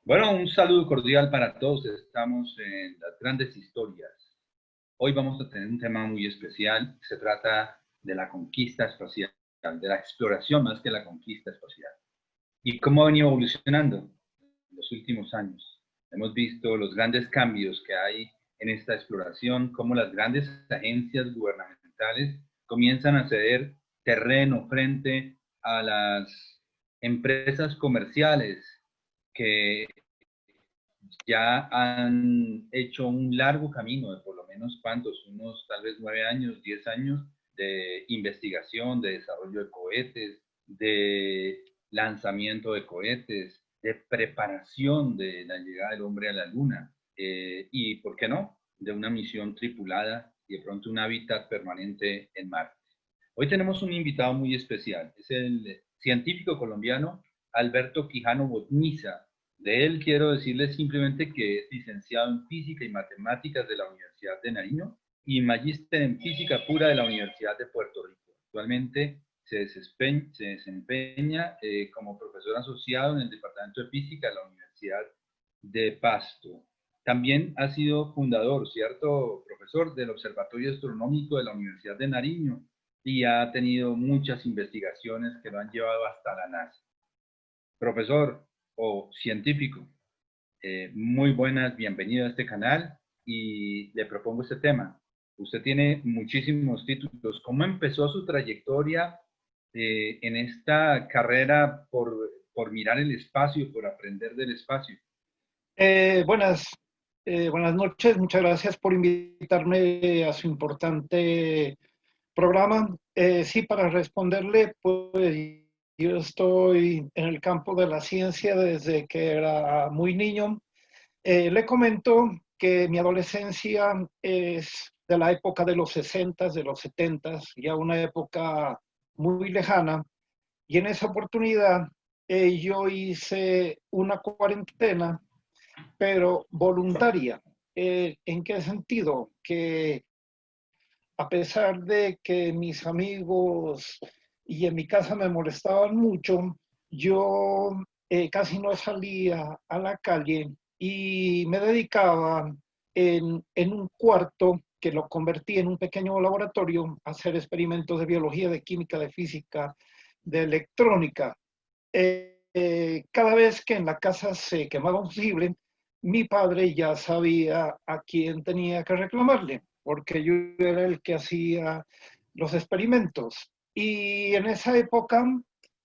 Bueno, un saludo cordial para todos. Estamos en las grandes historias. Hoy vamos a tener un tema muy especial. Se trata de la conquista espacial, de la exploración más que la conquista espacial. ¿Y cómo ha venido evolucionando en los últimos años? Hemos visto los grandes cambios que hay en esta exploración, cómo las grandes agencias gubernamentales comienzan a ceder terreno frente a las empresas comerciales que ya han hecho un largo camino de por lo menos cuántos, unos tal vez 9 años, 10 años de investigación, de desarrollo de cohetes, de lanzamiento de cohetes, de preparación de la llegada del hombre a la luna y, ¿por qué no?, de una misión tripulada y de pronto un hábitat permanente en Marte. Hoy tenemos un invitado muy especial, es el científico colombiano Alberto Quijano Botniza. De él quiero decirles simplemente que es licenciado en Física y Matemáticas de la Universidad de Nariño y magíster en Física Pura de la Universidad de Puerto Rico. Actualmente se desempeña como profesor asociado en el Departamento de Física de la Universidad de Pasto. También ha sido fundador, ¿cierto, profesor, del Observatorio Astronómico de la Universidad de Nariño y ha tenido muchas investigaciones que lo han llevado hasta la NASA? Profesor o científico, muy buenas, bienvenido a este canal y le propongo este tema. Usted tiene muchísimos títulos. ¿Cómo empezó su trayectoria en esta carrera por mirar el espacio, por aprender del espacio? Buenas, buenas noches. Muchas gracias por invitarme a su importante programa. Sí, para responderle, pues yo estoy en el campo de la ciencia desde que era muy niño. Le comento que mi adolescencia es de la época de los 60, de los 70, ya una época muy lejana. Y en esa oportunidad yo hice una cuarentena pero voluntaria. ¿En qué sentido? Que a pesar de que mis amigos y en mi casa me molestaban mucho, yo casi no salía a la calle y me dedicaba en un cuarto que lo convertí en un pequeño laboratorio a hacer experimentos de biología, de química, de física, de electrónica. Cada vez que en la casa se quemaba un fusible, mi padre ya sabía a quién tenía que reclamarle, porque yo era el que hacía los experimentos. Y en esa época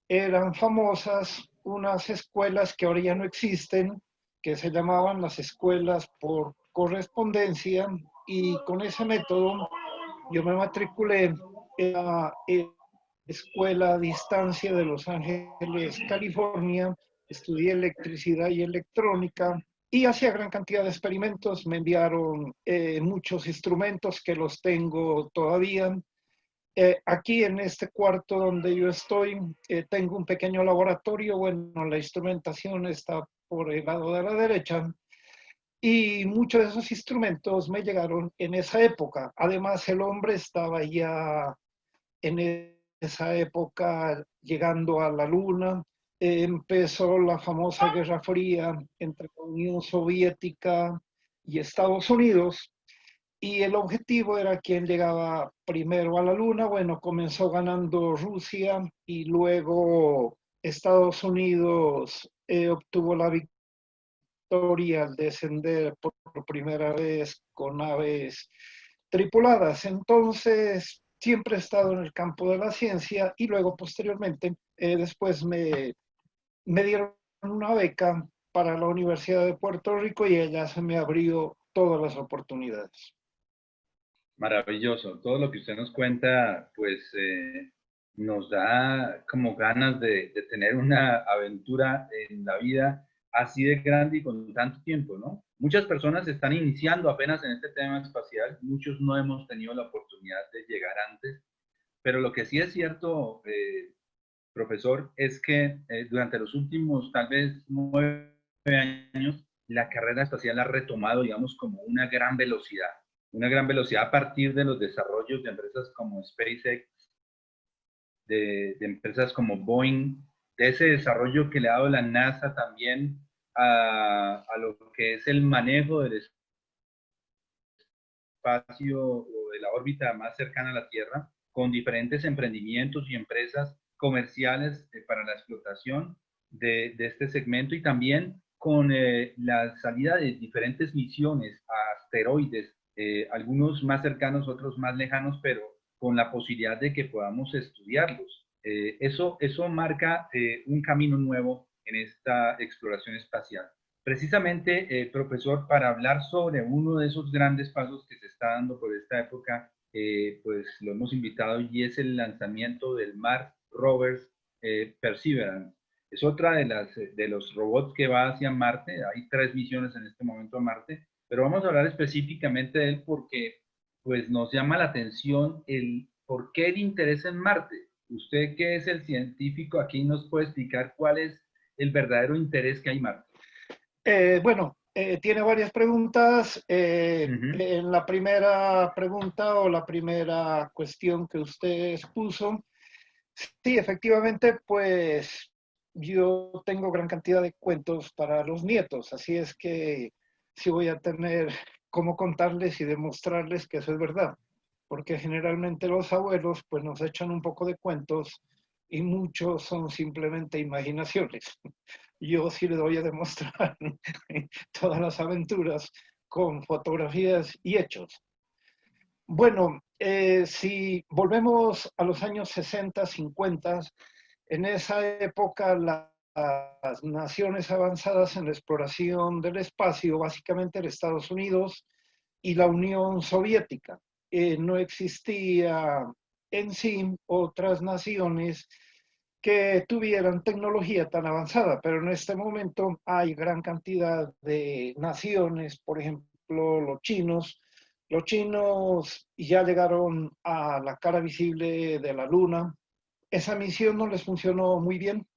eran famosas unas escuelas que ahora ya no existen, que se llamaban las escuelas por correspondencia, y con ese método yo me matriculé en la escuela a distancia de Los Ángeles, California. Estudié electricidad y electrónica y hacía gran cantidad de experimentos. Me enviaron muchos instrumentos que los tengo todavía. Aquí en este cuarto donde yo estoy, tengo un pequeño laboratorio. Bueno, la instrumentación está por el lado de la derecha. Y muchos de esos instrumentos me llegaron en esa época. Además, el hombre estaba ya en esa época llegando a la Luna. Empezó la famosa Guerra Fría entre la Unión Soviética y Estados Unidos y el objetivo era quién llegaba primero a la Luna. Bueno, comenzó ganando Rusia y luego Estados Unidos obtuvo la victoria al descender por primera vez con naves tripuladas. Entonces, siempre he estado en el campo de la ciencia y luego, posteriormente, después me dieron una beca para la Universidad de Puerto Rico y allá se me abrió todas las oportunidades. Maravilloso. Todo lo que usted nos cuenta, pues nos da como ganas de tener una aventura en la vida así de grande y con tanto tiempo, ¿no? Muchas personas están iniciando apenas en este tema espacial, muchos no hemos tenido la oportunidad de llegar antes, pero lo que sí es cierto, profesor, es que durante los últimos tal vez 9 años, la carrera espacial ha retomado, digamos, como una gran velocidad a partir de los desarrollos de empresas como SpaceX, de empresas como Boeing, de ese desarrollo que le ha dado la NASA también a lo que es el manejo del espacio o de la órbita más cercana a la Tierra, con diferentes emprendimientos y empresas comerciales para la explotación de este segmento, y también con la salida de diferentes misiones a asteroides, algunos más cercanos, otros más lejanos, pero con la posibilidad de que podamos estudiarlos. Eso marca un camino nuevo en esta exploración espacial. Precisamente, profesor, para hablar sobre uno de esos grandes pasos que se está dando por esta época, pues lo hemos invitado, y es el lanzamiento del Mars Rover Perseverance. Es otra de los robots que va hacia Marte. Hay 3 misiones en este momento a Marte, pero vamos a hablar específicamente de él porque pues, nos llama la atención el por qué el interés en Marte. Usted, que es el científico, aquí nos puede explicar cuál es el verdadero interés que hay en Marte. Bueno, tiene varias preguntas. Ujú. En la primera pregunta o la primera cuestión que usted expuso, sí, efectivamente, pues yo tengo gran cantidad de cuentos para los nietos, así es que sí voy a tener cómo contarles y demostrarles que eso es verdad, porque generalmente los abuelos pues nos echan un poco de cuentos y muchos son simplemente imaginaciones. Yo sí le voy a demostrar todas las aventuras con fotografías y hechos. Bueno, si volvemos a los años 60, 50, en esa época las naciones avanzadas en la exploración del espacio, básicamente eran Estados Unidos y la Unión Soviética. No existía en sí otras naciones que tuvieran tecnología tan avanzada, pero en este momento hay gran cantidad de naciones, por ejemplo, los chinos. Los chinos ya llegaron a la cara visible de la Luna. Esa misión no les funcionó muy bien.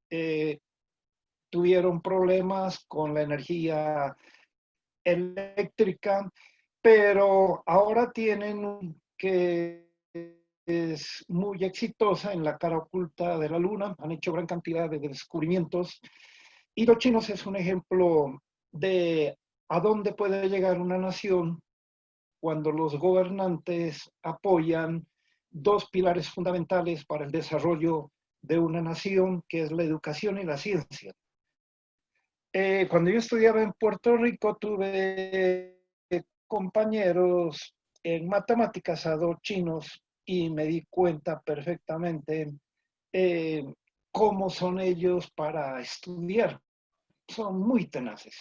Tuvieron problemas con la energía eléctrica, pero ahora tienen que es muy exitosa en la cara oculta de la Luna, han hecho gran cantidad de descubrimientos, y los chinos es un ejemplo de a dónde puede llegar una nación cuando los gobernantes apoyan 2 pilares fundamentales para el desarrollo de una nación, que es la educación y la ciencia. Cuando yo estudiaba en Puerto Rico, tuve compañeros en matemáticas a 2 chinos y me di cuenta perfectamente eh, cómo son ellos para estudiar. Son muy tenaces.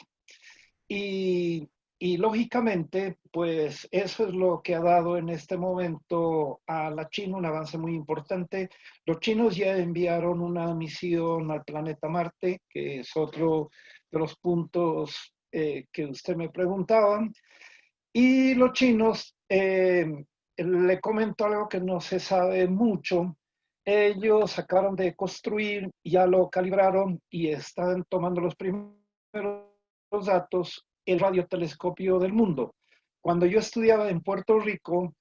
Y, y lógicamente, pues eso es lo que ha dado en este momento a la China un avance muy importante. Los chinos ya enviaron una misión al planeta Marte, que es otro de los puntos que usted me preguntaba. Y los chinos, le comento algo que no se sabe mucho. Ellos acabaron de construir, ya lo calibraron y están tomando los primeros datos, el radiotelescopio del mundo. Cuando yo estudiaba en Puerto Rico,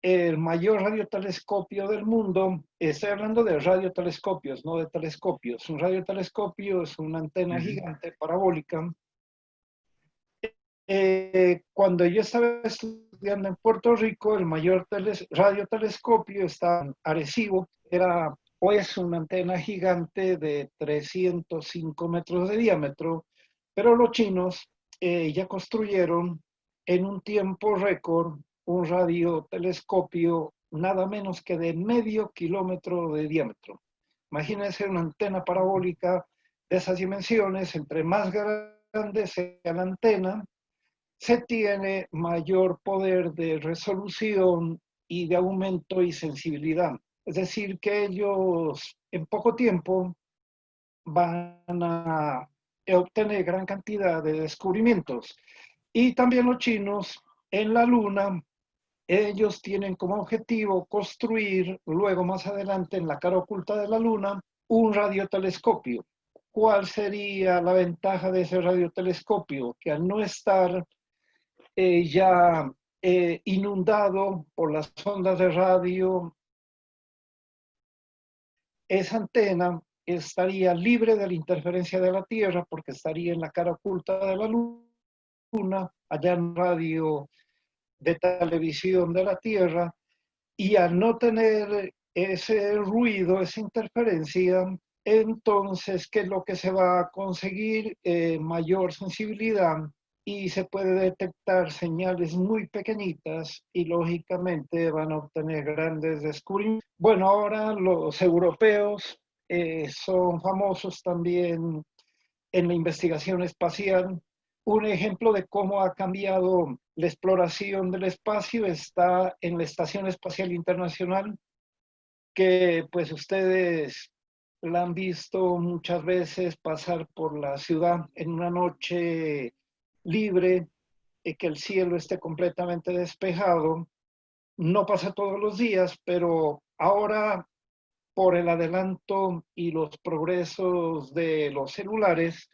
el mayor radiotelescopio del mundo, estoy hablando de radiotelescopios, no de telescopios. Un radiotelescopio es una antena Ujú. gigante parabólica. Cuando yo estaba estudiando en Puerto Rico, el mayor radiotelescopio está en Arecibo. Era pues una antena gigante de 305 metros de diámetro, pero los chinos ya construyeron en un tiempo récord un radiotelescopio nada menos que de medio kilómetro de diámetro. Imagínense una antena parabólica de esas dimensiones, entre más grande sea la antena, se tiene mayor poder de resolución y de aumento y sensibilidad. Es decir, que ellos en poco tiempo van a obtener gran cantidad de descubrimientos. Y también los chinos en la Luna, ellos tienen como objetivo construir luego más adelante en la cara oculta de la Luna un radiotelescopio. ¿Cuál sería la ventaja de ese radiotelescopio? Que al no estar ya inundado por las ondas de radio, esa antena estaría libre de la interferencia de la Tierra porque estaría en la cara oculta de la Luna, allá en radio de televisión de la Tierra, y al no tener ese ruido, esa interferencia, entonces, ¿qué es lo que se va a conseguir? Mayor sensibilidad y se puede detectar señales muy pequeñitas y lógicamente van a obtener grandes descubrimientos. Bueno, ahora los europeos son famosos también en la investigación espacial. Un ejemplo de cómo ha cambiado la exploración del espacio está en la Estación Espacial Internacional, que pues ustedes la han visto muchas veces pasar por la ciudad en una noche libre, y que el cielo esté completamente despejado. No pasa todos los días, pero ahora por el adelanto y los progresos de los celulares,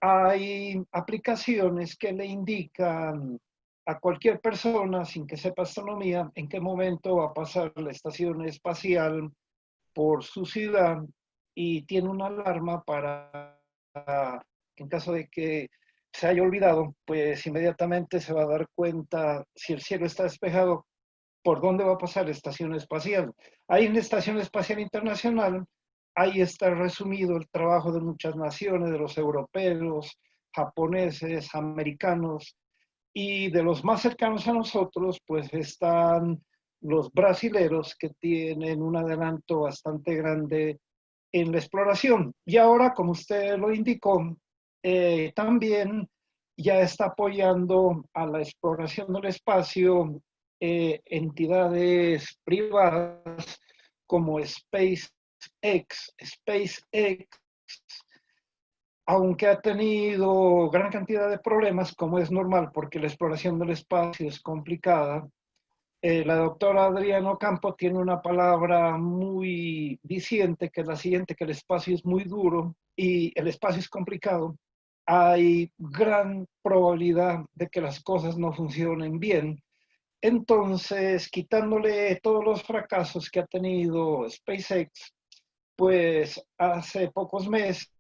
hay aplicaciones que le indican a cualquier persona, sin que sepa astronomía, en qué momento va a pasar la estación espacial por su ciudad y tiene una alarma para, en caso de que se haya olvidado, pues inmediatamente se va a dar cuenta si el cielo está despejado, por dónde va a pasar la estación espacial. Ahí en la Estación Espacial Internacional, ahí está resumido el trabajo de muchas naciones, de los europeos, japoneses, americanos, y de los más cercanos a nosotros, pues están los brasileros que tienen un adelanto bastante grande en la exploración. Y ahora, como usted lo indicó, también ya está apoyando a la exploración del espacio entidades privadas como SpaceX. SpaceX, aunque ha tenido gran cantidad de problemas, como es normal, porque la exploración del espacio es complicada, la doctora Adriana Ocampo tiene una palabra muy diciente, que es la siguiente, que el espacio es muy duro y el espacio es complicado. Hay gran probabilidad de que las cosas no funcionen bien. Entonces, quitándole todos los fracasos que ha tenido SpaceX, pues hace pocos meses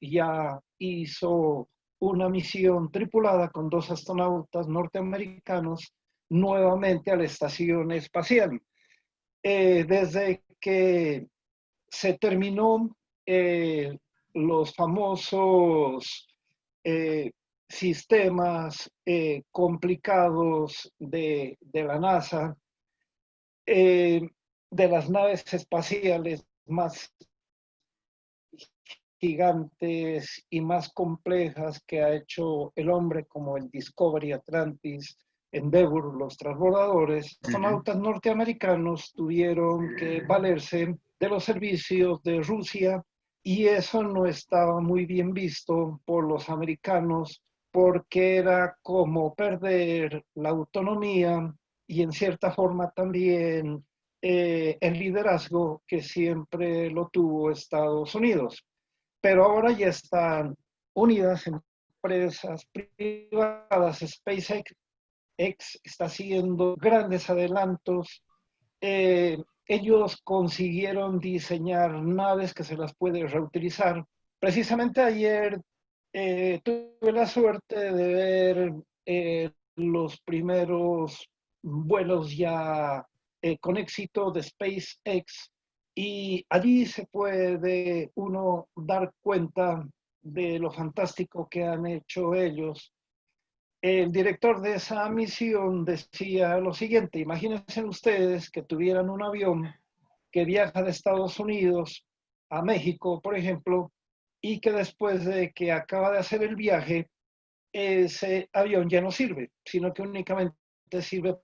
ya hizo una misión tripulada con 2 astronautas norteamericanos nuevamente a la estación espacial. Desde que se terminó los famosos eh, sistemas complicados de la NASA, eh, de las naves espaciales más gigantes y más complejas que ha hecho el hombre, como el Discovery, Atlantis, Endeavour, los transbordadores, astronautas norteamericanos tuvieron que valerse de los servicios de Rusia y eso no estaba muy bien visto por los americanos porque era como perder la autonomía y en cierta forma también el liderazgo que siempre lo tuvo Estados Unidos. Pero ahora ya están unidas empresas privadas. SpaceX está haciendo grandes adelantos. Ellos consiguieron diseñar naves que se las puede reutilizar. Precisamente ayer tuve la suerte de ver los primeros vuelos ya con éxito de SpaceX y allí se puede uno dar cuenta de lo fantástico que han hecho ellos. El director de esa misión decía lo siguiente: imagínense ustedes que tuvieran un avión que viaja de Estados Unidos a México, por ejemplo, y que después de que acaba de hacer el viaje, ese avión ya no sirve, sino que únicamente sirve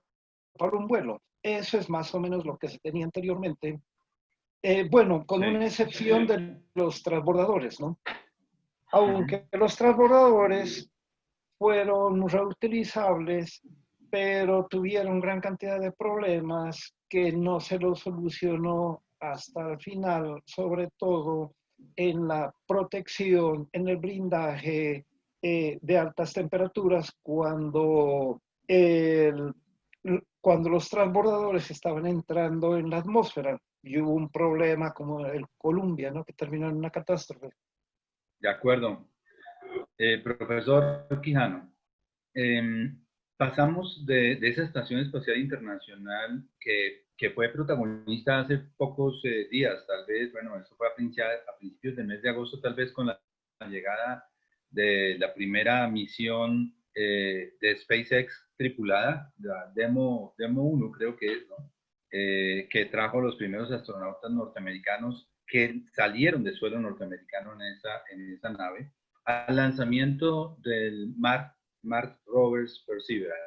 para un vuelo. Eso es más o menos lo que se tenía anteriormente. Bueno, con una excepción de los transbordadores, ¿no? Aunque los transbordadores fueron reutilizables, pero tuvieron gran cantidad de problemas que no se los solucionó hasta el final, sobre todo en la protección, en el blindaje de altas temperaturas cuando los transbordadores estaban entrando en la atmósfera. y hubo un problema como el Columbia, ¿no? Que terminó en una catástrofe. De acuerdo. Profesor Quijano, pasamos de esa Estación Espacial Internacional que fue protagonista hace pocos días, tal vez, bueno, eso fue a principios del mes de agosto, tal vez con la llegada de la primera misión de SpaceX tripulada, la Demo 1 creo que es, ¿no? Que trajo los primeros astronautas norteamericanos que salieron del suelo norteamericano en esa nave, al lanzamiento del Mars Rovers Perseverance.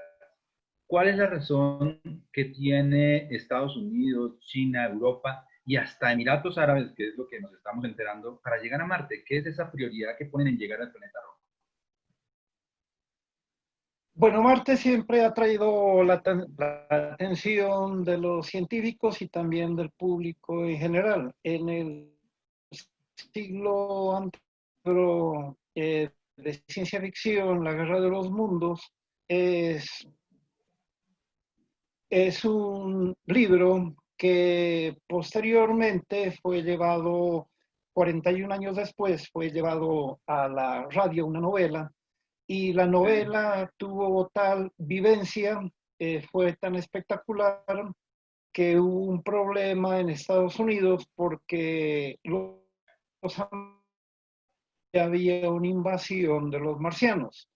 ¿Cuál es la razón que tiene Estados Unidos, China, Europa y hasta Emiratos Árabes, que es lo que nos estamos enterando, para llegar a Marte? ¿Qué es esa prioridad que ponen en llegar al planeta rojo? Bueno, Marte siempre ha traído la atención de los científicos y también del público en general. En el siglo anterior de ciencia ficción, La Guerra de los Mundos, es, es un libro que posteriormente fue llevado, 41 años después, fue llevado a la radio, una novela, y la Okay. novela tuvo tal vivencia, fue tan espectacular que hubo un problema en Estados Unidos porque había una invasión de los marcianos.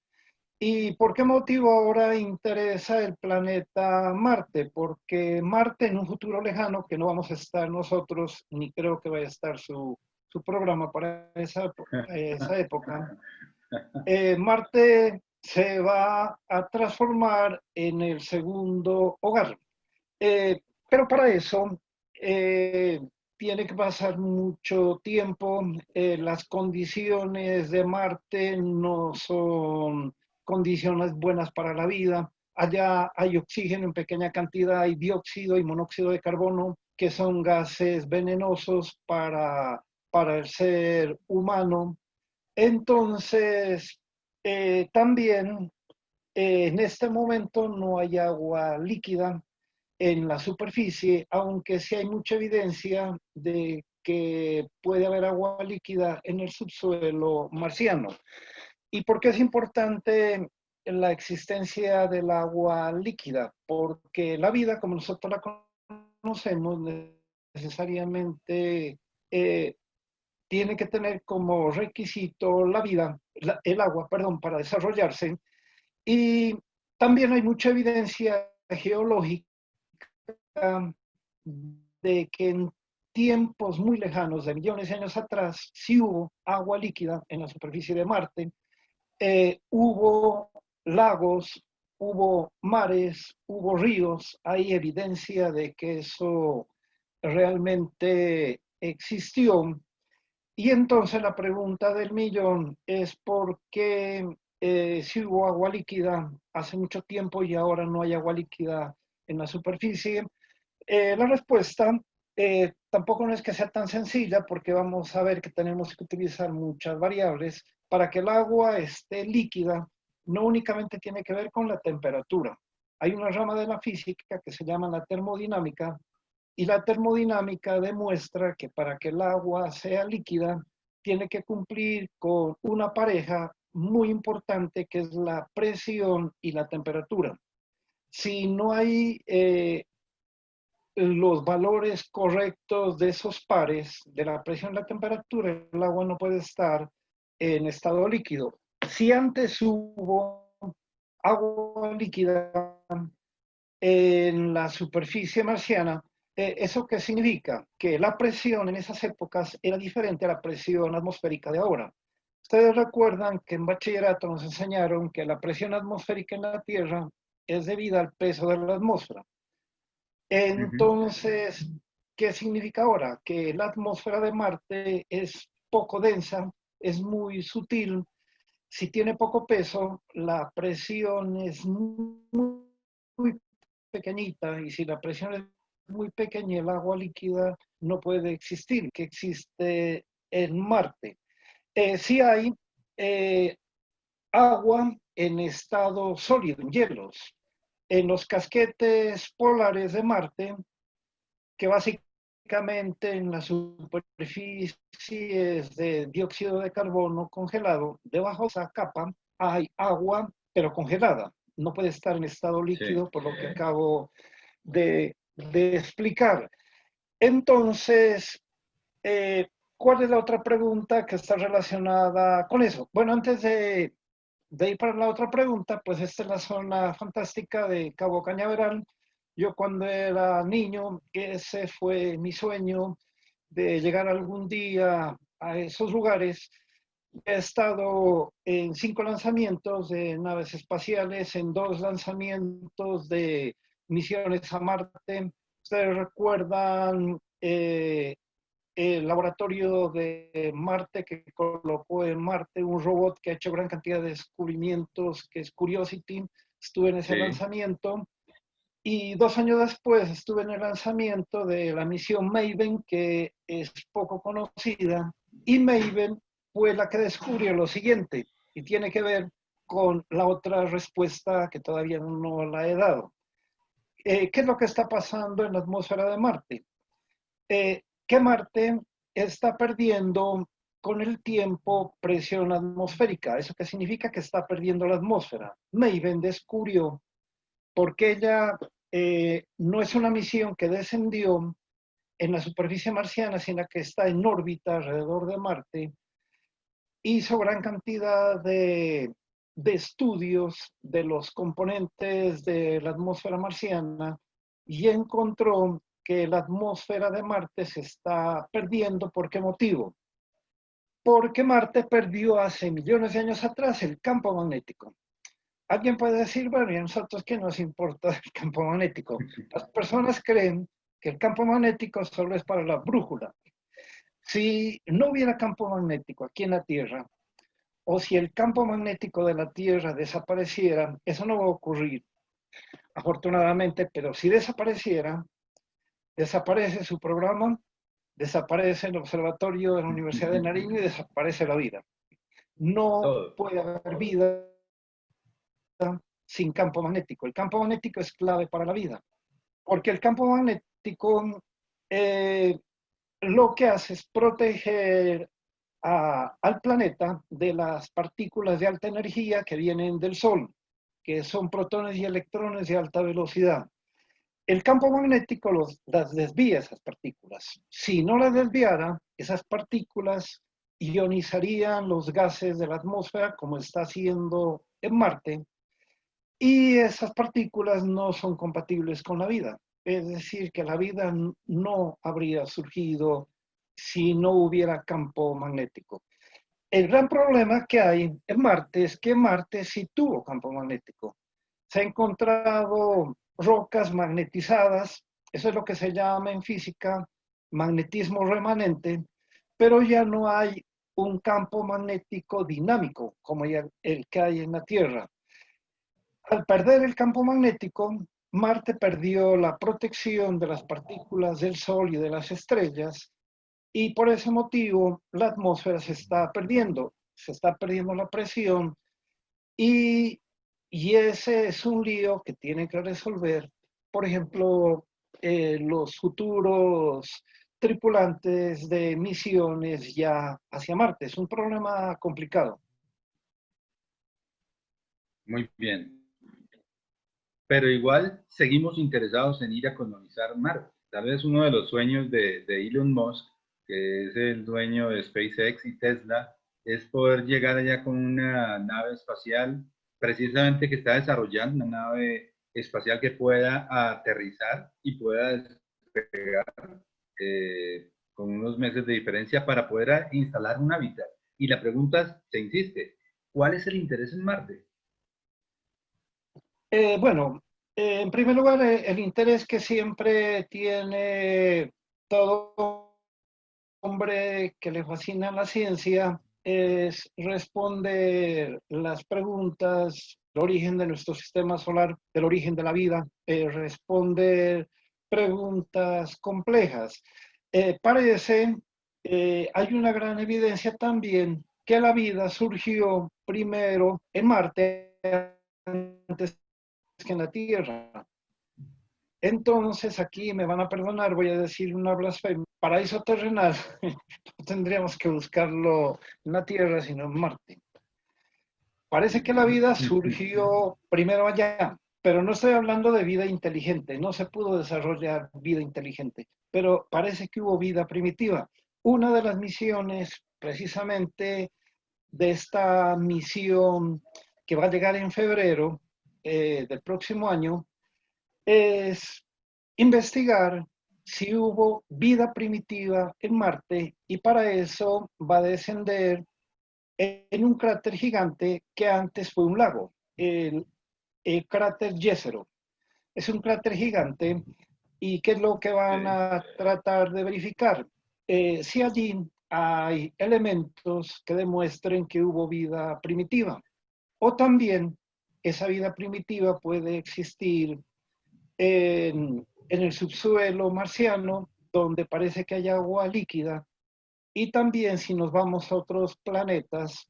¿Y por qué motivo ahora interesa el planeta Marte? Porque Marte en un futuro lejano, que no vamos a estar nosotros, ni creo que vaya a estar su programa para esa época, Marte se va a transformar en el segundo hogar. Pero para eso eh, tiene que pasar mucho tiempo. Las condiciones de Marte no son condiciones buenas para la vida. Allá hay oxígeno en pequeña cantidad, hay dióxido y monóxido de carbono, que son gases venenosos para el ser humano. Entonces, también en este momento no hay agua líquida en la superficie, aunque sí hay mucha evidencia de que puede haber agua líquida en el subsuelo marciano. ¿Y por qué es importante la existencia del agua líquida? Porque la vida, como nosotros la conocemos, necesariamente eh, tiene que tener como requisito la vida, el agua, perdón, para desarrollarse. Y también hay mucha evidencia geológica de que en tiempos muy lejanos, de millones de años atrás, sí hubo agua líquida en la superficie de Marte, hubo lagos, hubo mares, hubo ríos, hay evidencia de que eso realmente existió. Y entonces la pregunta del millón es por qué si hubo agua líquida hace mucho tiempo y ahora no hay agua líquida en la superficie. La respuesta tampoco no es que sea tan sencilla porque vamos a ver que tenemos que utilizar muchas variables para que el agua esté líquida. No únicamente tiene que ver con la temperatura. Hay una rama de la física que se llama la termodinámica y la termodinámica demuestra que para que el agua sea líquida tiene que cumplir con una pareja muy importante que es la presión y la temperatura. Si no hay los valores correctos de esos pares, de la presión y la temperatura, el agua no puede estar en estado líquido. Si antes hubo agua líquida en la superficie marciana, ¿eso qué significa? Que la presión en esas épocas era diferente a la presión atmosférica de ahora. Ustedes recuerdan que en bachillerato nos enseñaron que la presión atmosférica en la Tierra es debida al peso de la atmósfera. Uh -huh. Entonces, ¿qué significa ahora? Que la atmósfera de Marte es poco densa, es muy sutil. Si tiene poco peso, la presión es muy pequeñita y si la presión es muy pequeña, el agua líquida no puede existir, que existe en Marte. Sí hay eh, agua en estado sólido, en hielos, en los casquetes polares de Marte, que básicamente Básicamente en la superficie de dióxido de carbono congelado, debajo de esa capa hay agua, pero congelada. No puede estar en estado Sí. líquido, por lo que acabo de explicar. Entonces, ¿cuál es la otra pregunta que está relacionada con eso? Bueno, antes de ir para la otra pregunta, pues esta es la zona fantástica de Cabo Cañaveral. Yo cuando era niño, ese fue mi sueño de llegar algún día a esos lugares. He estado en 5 lanzamientos de naves espaciales, en 2 lanzamientos de misiones a Marte. Ustedes recuerdan el laboratorio de Marte que colocó en Marte un robot que ha hecho gran cantidad de descubrimientos, que es Curiosity. Estuve en ese Sí. lanzamiento. Y 2 años después estuve en el lanzamiento de la misión Maven, que es poco conocida. Y Maven fue la que descubrió lo siguiente, y tiene que ver con la otra respuesta que todavía no la he dado. ¿Qué es lo que está pasando en la atmósfera de Marte? Que Marte está perdiendo con el tiempo presión atmosférica. ¿Eso qué significa? Que está perdiendo la atmósfera. Maven descubrió, porque ella no es una misión que descendió en la superficie marciana, sino que está en órbita alrededor de Marte, hizo gran cantidad de estudios de los componentes de la atmósfera marciana y encontró que la atmósfera de Marte se está perdiendo. ¿Por qué motivo? Porque Marte perdió hace millones de años atrás el campo magnético. Alguien puede decir, bueno, ¿y a nosotros qué nos importa el campo magnético? Las personas creen que el campo magnético solo es para la brújula. Si no hubiera campo magnético aquí en la Tierra, o si el campo magnético de la Tierra desapareciera, eso no va a ocurrir, afortunadamente, pero si desapareciera, desaparece su programa, desaparece el observatorio de la Universidad de Nariño y desaparece la vida. No Todo. puede haber vida sin campo magnético. El campo magnético es clave para la vida, porque el campo magnético eh, lo que hace es proteger al planeta de las partículas de alta energía que vienen del Sol, que son protones y electrones de alta velocidad. El campo magnético las desvía esas partículas. Si no las desviara, esas partículas ionizarían los gases de la atmósfera, como está haciendo en Marte, y esas partículas no son compatibles con la vida. Es decir, que la vida no habría surgido si no hubiera campo magnético. El gran problema que hay en Marte es que Marte sí tuvo campo magnético. Se han encontrado rocas magnetizadas, eso es lo que se llama en física magnetismo remanente, pero ya no hay un campo magnético dinámico como el que hay en la Tierra. Al perder el campo magnético, Marte perdió la protección de las partículas del Sol y de las estrellas, y por ese motivo la atmósfera se está perdiendo la presión, y, y ese es un lío que tienen que resolver, por ejemplo, los futuros tripulantes de misiones ya hacia Marte. Es un problema complicado. Muy bien. Pero igual seguimos interesados en ir a colonizar Marte. Tal vez uno de los sueños de Elon Musk, que es el dueño de SpaceX y Tesla, es poder llegar allá con una nave espacial, precisamente que está desarrollando una nave espacial que pueda aterrizar y pueda despegar con unos meses de diferencia para poder instalar un hábitat. Y la pregunta se insiste, ¿cuál es el interés en Marte? Bueno, en primer lugar, el interés que siempre tiene todo hombre que le fascina la ciencia es responder las preguntas del origen de nuestro sistema solar, del origen de la vida, responder preguntas complejas. Parece, hay una gran evidencia también que la vida surgió primero en Marte antes que en la Tierra. Entonces, aquí me van a perdonar, voy a decir una blasfemia. Paraíso terrenal, no tendríamos que buscarlo en la Tierra, sino en Marte. Parece que la vida surgió primero allá, pero no estoy hablando de vida inteligente, no se pudo desarrollar vida inteligente, pero parece que hubo vida primitiva. Una de las misiones, precisamente de esta misión que va a llegar en febrero del próximo año, es investigar si hubo vida primitiva en Marte y para eso va a descender en un cráter gigante que antes fue un lago, el cráter Jezero. Es un cráter gigante y ¿qué es lo que van a tratar de verificar? Si allí hay elementos que demuestren que hubo vida primitiva o también esa vida primitiva puede existir en el subsuelo marciano, donde parece que hay agua líquida, y también si nos vamos a otros planetas,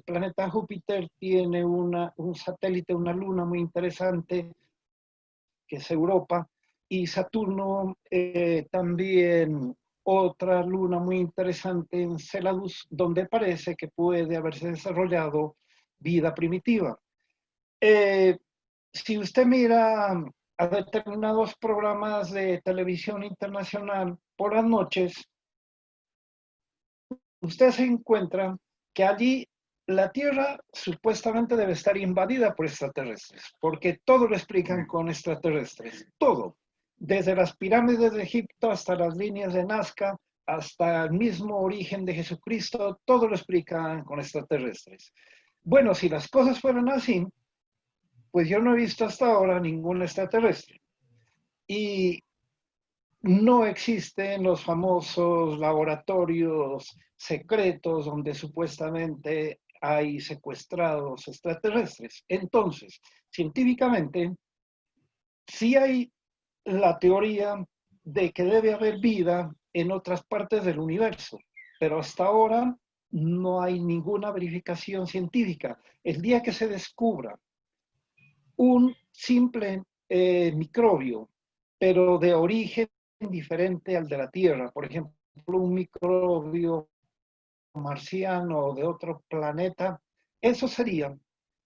planeta Júpiter tiene un satélite, una luna muy interesante, que es Europa, y Saturno también otra luna muy interesante en Celadus, donde parece que puede haberse desarrollado vida primitiva. Eh, si usted mira a determinados programas de televisión internacional por las noches, usted se encuentra que allí la Tierra supuestamente debe estar invadida por extraterrestres, porque todo lo explican con extraterrestres, todo, desde las pirámides de Egipto hasta las líneas de Nazca, hasta el mismo origen de Jesucristo, todo lo explican con extraterrestres. Bueno, si las cosas fueran así, pues yo no he visto hasta ahora ningún extraterrestre. Y no existen los famosos laboratorios secretos donde supuestamente hay secuestrados extraterrestres. Entonces, científicamente, sí hay la teoría de que debe haber vida en otras partes del universo, pero hasta ahora no hay ninguna verificación científica. El día que se descubra un simple microbio, pero de origen diferente al de la Tierra. Por ejemplo, un microbio marciano o de otro planeta. Eso sería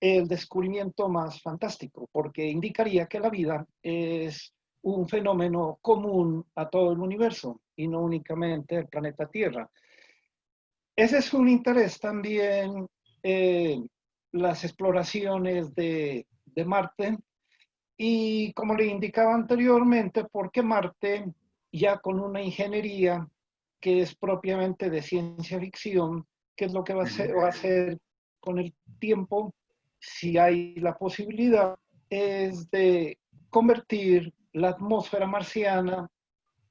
el descubrimiento más fantástico, porque indicaría que la vida es un fenómeno común a todo el universo y no únicamente el planeta Tierra. Ese es un interés también, las exploraciones de Marte, y como le indicaba anteriormente, porque Marte, ya con una ingeniería que es propiamente de ciencia ficción, ¿qué es lo que va a hacer con el tiempo? Si hay la posibilidad, es de convertir la atmósfera marciana,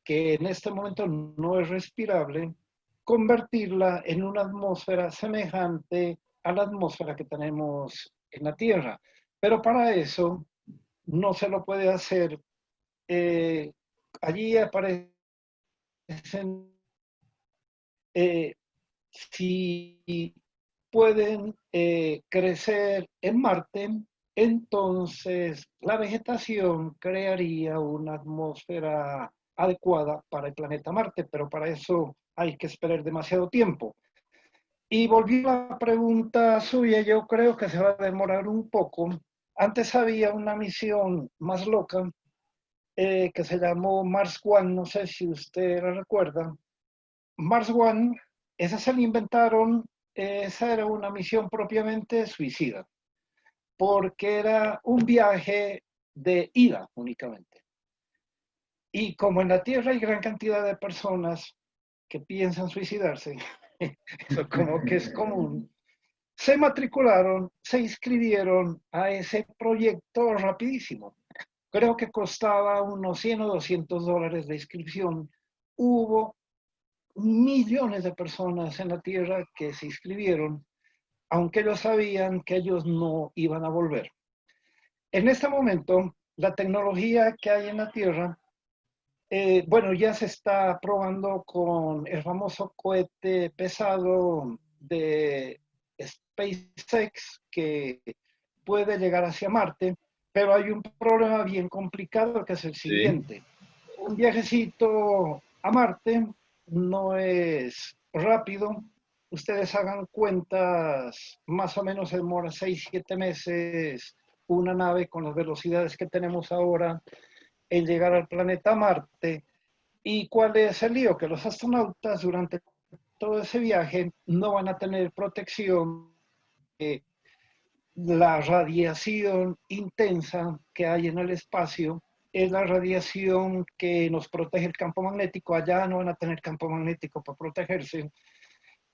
que en este momento no es respirable, convertirla en una atmósfera semejante a la atmósfera que tenemos en la Tierra. Pero para eso no se lo puede hacer. Eh, allí aparecen, eh, si pueden crecer en Marte, entonces la vegetación crearía una atmósfera adecuada para el planeta Marte, pero para eso hay que esperar demasiado tiempo. Y volviendo a la pregunta suya, yo creo que se va a demorar un poco. Antes había una misión más loca que se llamó Mars One, no sé si usted la recuerda. Mars One, esa se la inventaron, esa era una misión propiamente suicida, porque era un viaje de ida únicamente. Y como en la Tierra hay gran cantidad de personas que piensan suicidarse, eso como que es común, se matricularon, se inscribieron a ese proyecto rapidísimo. Creo que costaba unos 100 o $200 de inscripción. Hubo millones de personas en la Tierra que se inscribieron, aunque ellos sabían que ellos no iban a volver. En este momento, la tecnología que hay en la Tierra, bueno, ya se está probando con el famoso cohete pesado de SpaceX que puede llegar hacia Marte. Pero hay un problema bien complicado que es el Sí, siguiente. Un viajecito a Marte no es rápido. Ustedes hagan cuentas, más o menos se demora 6, 7 meses una nave con las velocidades que tenemos ahora en llegar al planeta Marte. ¿Y cuál es el lío? Que los astronautas durante todo ese viaje no van a tener protección. La radiación intensa que hay en el espacio es la radiación que nos protege el campo magnético. Allá no van a tener campo magnético para protegerse.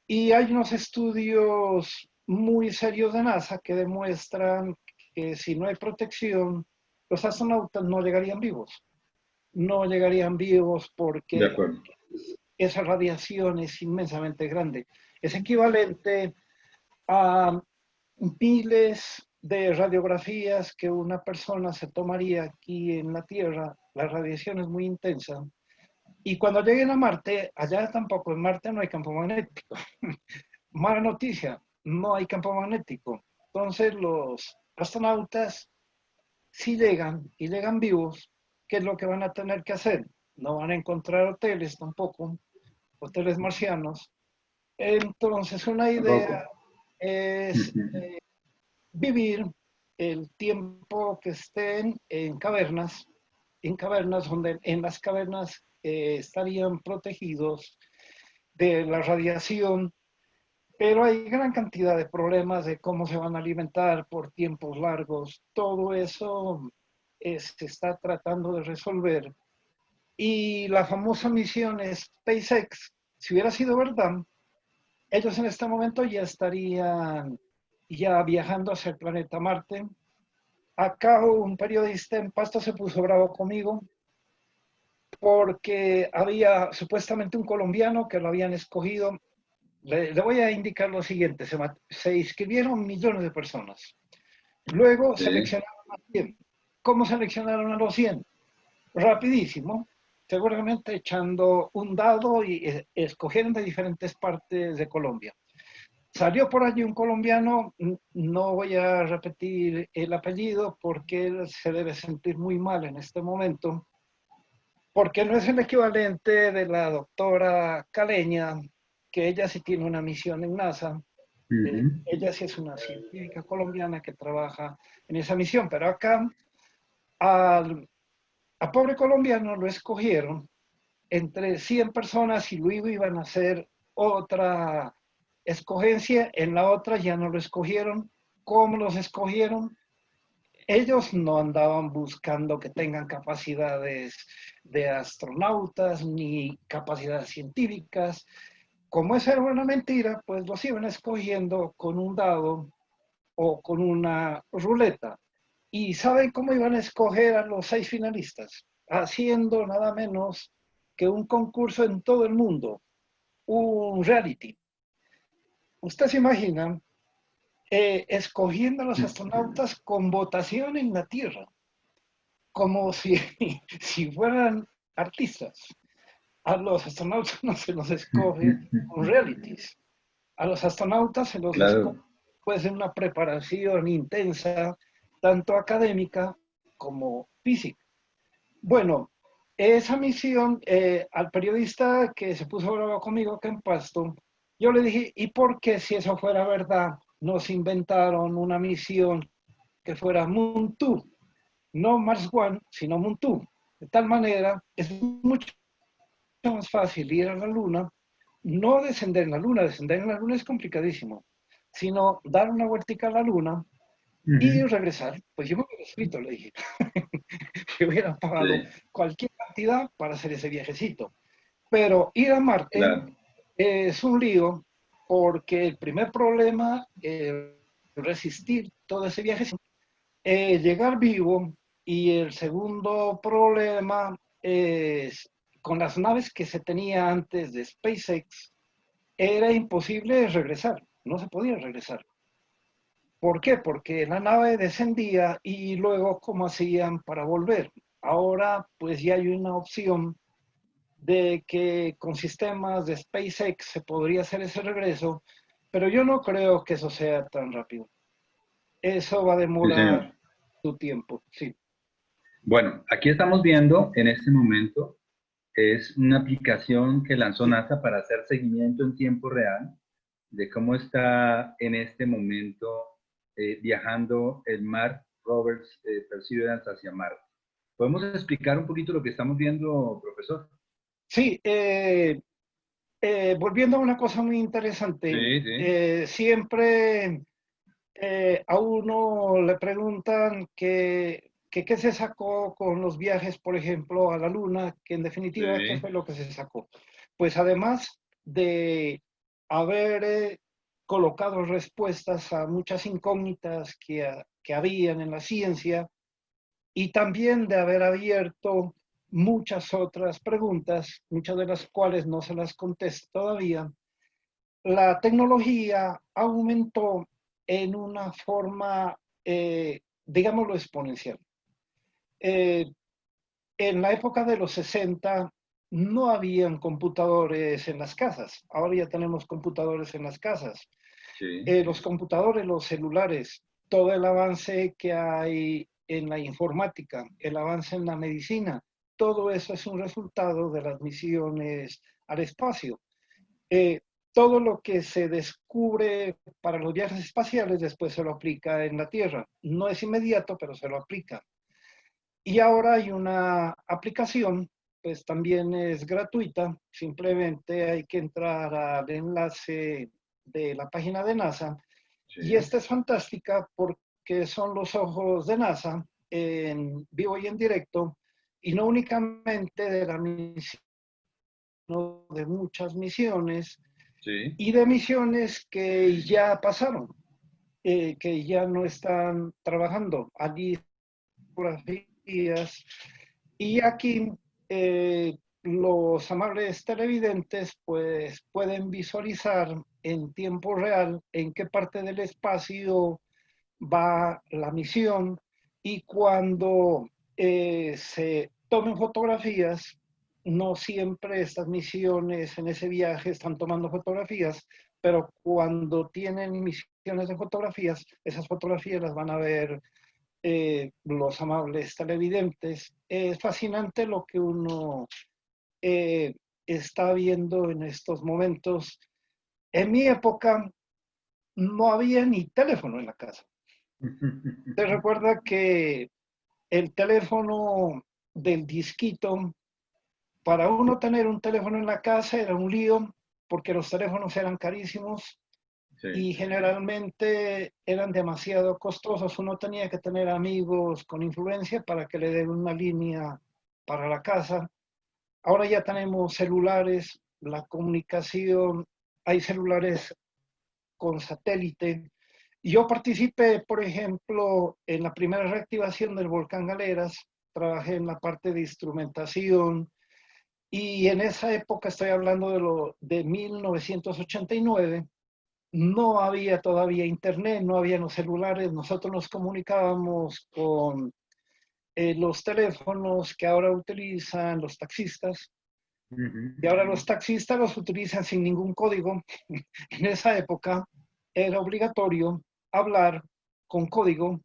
Y hay unos estudios muy serios de NASA que demuestran que si no hay protección, los astronautas no llegarían vivos. No llegarían vivos de porque acuerdo. esa radiación es inmensamente grande. Es equivalente a miles de radiografías que una persona se tomaría aquí en la Tierra. La radiación es muy intensa. Y cuando lleguen a Marte, allá tampoco, en Marte no hay campo magnético. Mala noticia, no hay campo magnético. Entonces los astronautas, si llegan y llegan vivos, ¿qué es lo que van a tener que hacer? No van a encontrar hoteles tampoco, hoteles marcianos. Entonces una idea Tampoco. es vivir el tiempo que estén en cavernas donde en las cavernas estarían protegidos de la radiación, pero hay gran cantidad de problemas de cómo se van a alimentar por tiempos largos. Todo eso se está tratando de resolver. Y la famosa misión SpaceX, si hubiera sido verdad, ellos en este momento ya estarían ya viajando hacia el planeta Marte. Acá un periodista en Pasto se puso bravo conmigo porque había supuestamente un colombiano que lo habían escogido. Le voy a indicar lo siguiente, se inscribieron millones de personas. Luego Sí, seleccionaron a 100. ¿Cómo seleccionaron a los 100? Rapidísimo, seguramente echando un dado y escogieron de diferentes partes de Colombia. Salió por allí un colombiano, no voy a repetir el apellido porque él se debe sentir muy mal en este momento, porque no es el equivalente de la doctora Caleña, que ella sí tiene una misión en NASA. ujú, Ella sí es una científica colombiana que trabaja en esa misión, pero acá al, a pobre colombiano lo escogieron entre 100 personas y luego iban a hacer otra escogencia, en la otra ya no lo escogieron. ¿Cómo los escogieron? Ellos no andaban buscando que tengan capacidades de astronautas ni capacidades científicas. Como esa era una mentira, pues los iban escogiendo con un dado o con una ruleta. ¿Y saben cómo iban a escoger a los 6 finalistas? Haciendo nada menos que un concurso en todo el mundo, un reality. ¿Usted se imagina escogiendo a los astronautas con votación en la Tierra, como si, si fueran artistas? A los astronautas no se los escoge con realities. A los astronautas se los escoge claro. pues en una preparación intensa, tanto académica como física. Bueno, esa misión, al periodista que se puso bravo conmigo acá en Pasto, yo le dije, ¿y por qué si eso fuera verdad, nos inventaron una misión que fuera Moon 2? No Mars One, sino Moon 2. De tal manera, es mucho más fácil ir a la Luna, no descender en la Luna, descender en la Luna es complicadísimo, sino dar una vueltica a la Luna y Ujú, regresar. Pues yo me hubiera escrito, le dije, que hubiera pagado sí, cualquier cantidad para hacer ese viajecito. Pero ir a Marte claro. es un lío porque el primer problema es resistir todo ese viaje, llegar vivo, y el segundo problema es con las naves que se tenía antes de SpaceX, era imposible regresar, no se podía regresar. ¿Por qué? Porque la nave descendía y luego cómo hacían para volver. Ahora pues ya hay una opción de que con sistemas de SpaceX se podría hacer ese regreso, pero yo no creo que eso sea tan rápido. Eso va a Sí, demorar señor. tu tiempo, sí. Bueno, aquí estamos viendo en este momento, es una aplicación que lanzó NASA para hacer seguimiento en tiempo real de cómo está en este momento viajando el mar Roberts Perseverance hacia Marte. ¿Podemos explicar un poquito lo que estamos viendo, profesor? Sí, volviendo a una cosa muy interesante, Sí, sí. siempre a uno le preguntan que qué se sacó con los viajes, por ejemplo, a la Luna, que en definitiva, ¿qué Sí, fue lo que se sacó? Pues además de haber colocado respuestas a muchas incógnitas que habían en la ciencia y también de haber abierto muchas otras preguntas, muchas de las cuales no se las contesto todavía, la tecnología aumentó en una forma, digámoslo, exponencial. Eh, en la época de los 60 no habían computadores en las casas. Ahora ya tenemos computadores en las casas. sí. Los computadores, los celulares, todo el avance que hay en la informática, el avance en la medicina, todo eso es un resultado de las misiones al espacio. Eh, Todo lo que se descubre para los viajes espaciales después se lo aplica en la Tierra. No es inmediato, pero se lo aplica. Y ahora hay una aplicación, pues también es gratuita, simplemente hay que entrar al enlace de la página de NASA. Y Sí. esta es fantástica porque son los ojos de NASA en vivo y en directo, y no únicamente de la misión, de muchas misiones Sí. y de misiones que ya pasaron, que ya no están trabajando. Allí fotografías y aquí los amables televidentes pues pueden visualizar en tiempo real en qué parte del espacio va la misión y cuando se tomen fotografías, no siempre estas misiones en ese viaje están tomando fotografías, pero cuando tienen misiones de fotografías, esas fotografías las van a ver los amables televidentes. Es fascinante lo que uno eh, está viendo en estos momentos. En mi época no había ni teléfono en la casa. Te recuerda que el teléfono del disquito, para uno tener un teléfono en la casa era un lío porque los teléfonos eran carísimos Sí. y generalmente eran demasiado costosos. Uno tenía que tener amigos con influencia para que le den una línea para la casa. Ahora ya tenemos celulares, la comunicación, hay celulares con satélite. Yo participé, por ejemplo, en la primera reactivación del volcán Galeras, trabajé en la parte de instrumentación y en esa época, estoy hablando de 1989, no había todavía internet, no había los celulares, nosotros nos comunicábamos con los teléfonos que ahora utilizan los taxistas, y ahora los taxistas los utilizan sin ningún código. En esa época era obligatorio hablar con código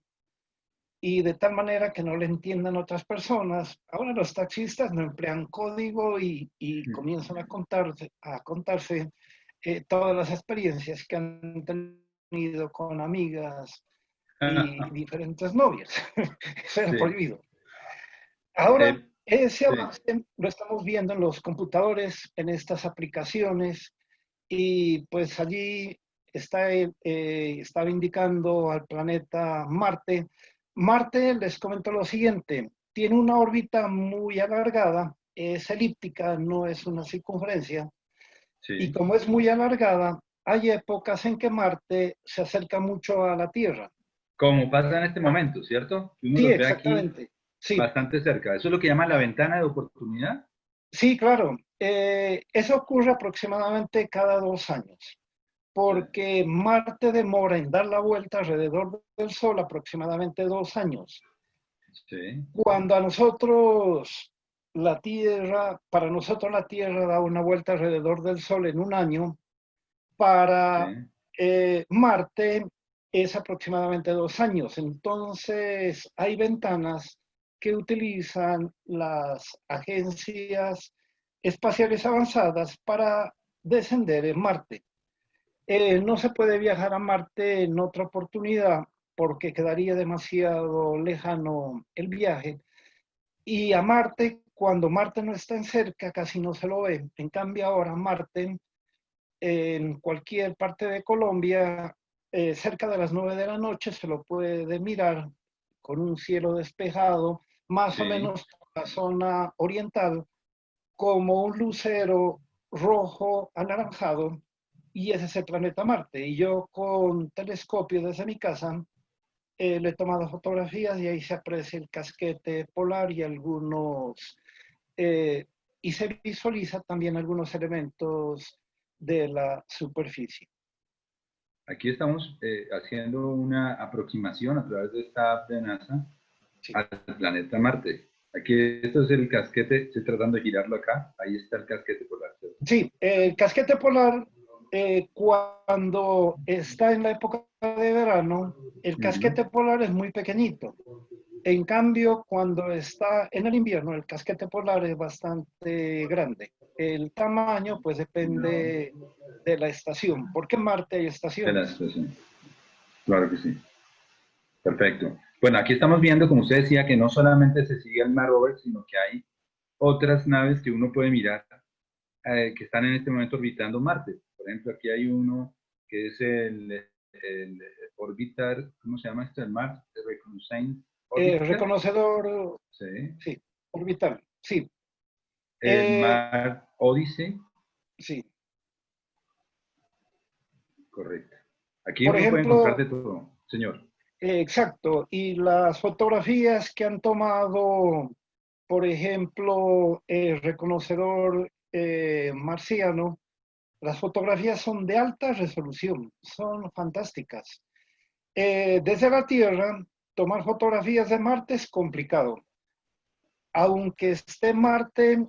y de tal manera que no le entiendan otras personas. Ahora los taxistas no emplean código y comienzan a contarse todas las experiencias que han tenido con amigas y diferentes novias. Eso era Sí. prohibido. Ahora, ese Sí. avance lo estamos viendo en los computadores, en estas aplicaciones, y pues allí estaba indicando al planeta Marte. Marte, les comento lo siguiente, tiene una órbita muy alargada, es elíptica, no es una circunferencia, y Sí. como es muy alargada, hay épocas en que Marte se acerca mucho a la Tierra. Como pasa en este momento, ¿cierto? Uno Sí, los ve aquí exactamente. Sí, bastante cerca. Eso es lo que llama la ventana de oportunidad. sí, claro. Eso ocurre aproximadamente cada 2 años, Sí. porque Marte demora en dar la vuelta alrededor del Sol aproximadamente 2 años. Sí. Cuando a nosotros la Tierra, para nosotros la Tierra da una vuelta alrededor del Sol en un año, Sí. para Marte es aproximadamente 2 años. Entonces, hay ventanas que utilizan las agencias espaciales avanzadas para descender en Marte. No se puede viajar a Marte en otra oportunidad porque quedaría demasiado lejano el viaje. Y a Marte, cuando Marte no está en cerca, casi no se lo ve. En cambio, ahora Marte, en cualquier parte de Colombia, cerca de las 9 de la noche, se lo puede mirar con un cielo despejado, más o Sí. menos en la zona oriental, como un lucero rojo anaranjado, y ese es el planeta Marte. Y yo con telescopio desde mi casa le he tomado fotografías y ahí se aprecia el casquete polar y algunos, eh, y se visualiza también algunos elementos de la superficie. Aquí estamos haciendo una aproximación a través de esta app de NASA Sí, al planeta Marte. Aquí esto es el casquete, estoy tratando de girarlo acá, ahí está el casquete polar, ¿cierto? sí, el casquete polar, cuando está en la época de verano, el Ujú. casquete polar es muy pequeñito. En cambio, cuando está en el invierno, el casquete polar es bastante grande. El tamaño, pues, depende de la estación, porque en Marte hay De la estaciones. estación. Claro que sí. Perfecto. Bueno, aquí estamos viendo, como usted decía, que no solamente se sigue el Mar Rover, sino que hay otras naves que uno puede mirar que están en este momento orbitando Marte. Por ejemplo, aquí hay uno que es el Orbitar, ¿cómo se llama esto? El Mars Reconnaissance Orbiter. Reconocedor, Sí. sí, orbital, sí. El Eh, Mars Odyssey. sí. Correcto. Aquí Por uno puede encontrar ejemplo, de todo, señor. exacto. Y las fotografías que han tomado, por ejemplo, el reconocedor marciano, las fotografías son de alta resolución, son fantásticas. Desde la Tierra, tomar fotografías de Marte es complicado. Aunque esté Marte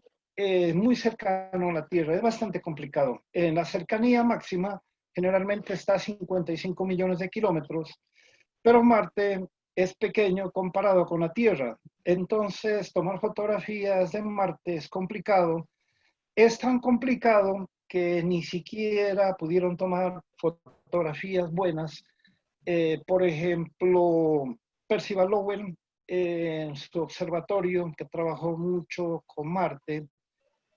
muy cercano a la Tierra, es bastante complicado. En la cercanía máxima, generalmente está a 55 millones de kilómetros, pero Marte es pequeño comparado con la Tierra. Entonces, tomar fotografías de Marte es complicado. Es tan complicado que ni siquiera pudieron tomar fotografías buenas. Por ejemplo, Percival Lowell, en su observatorio, que trabajó mucho con Marte,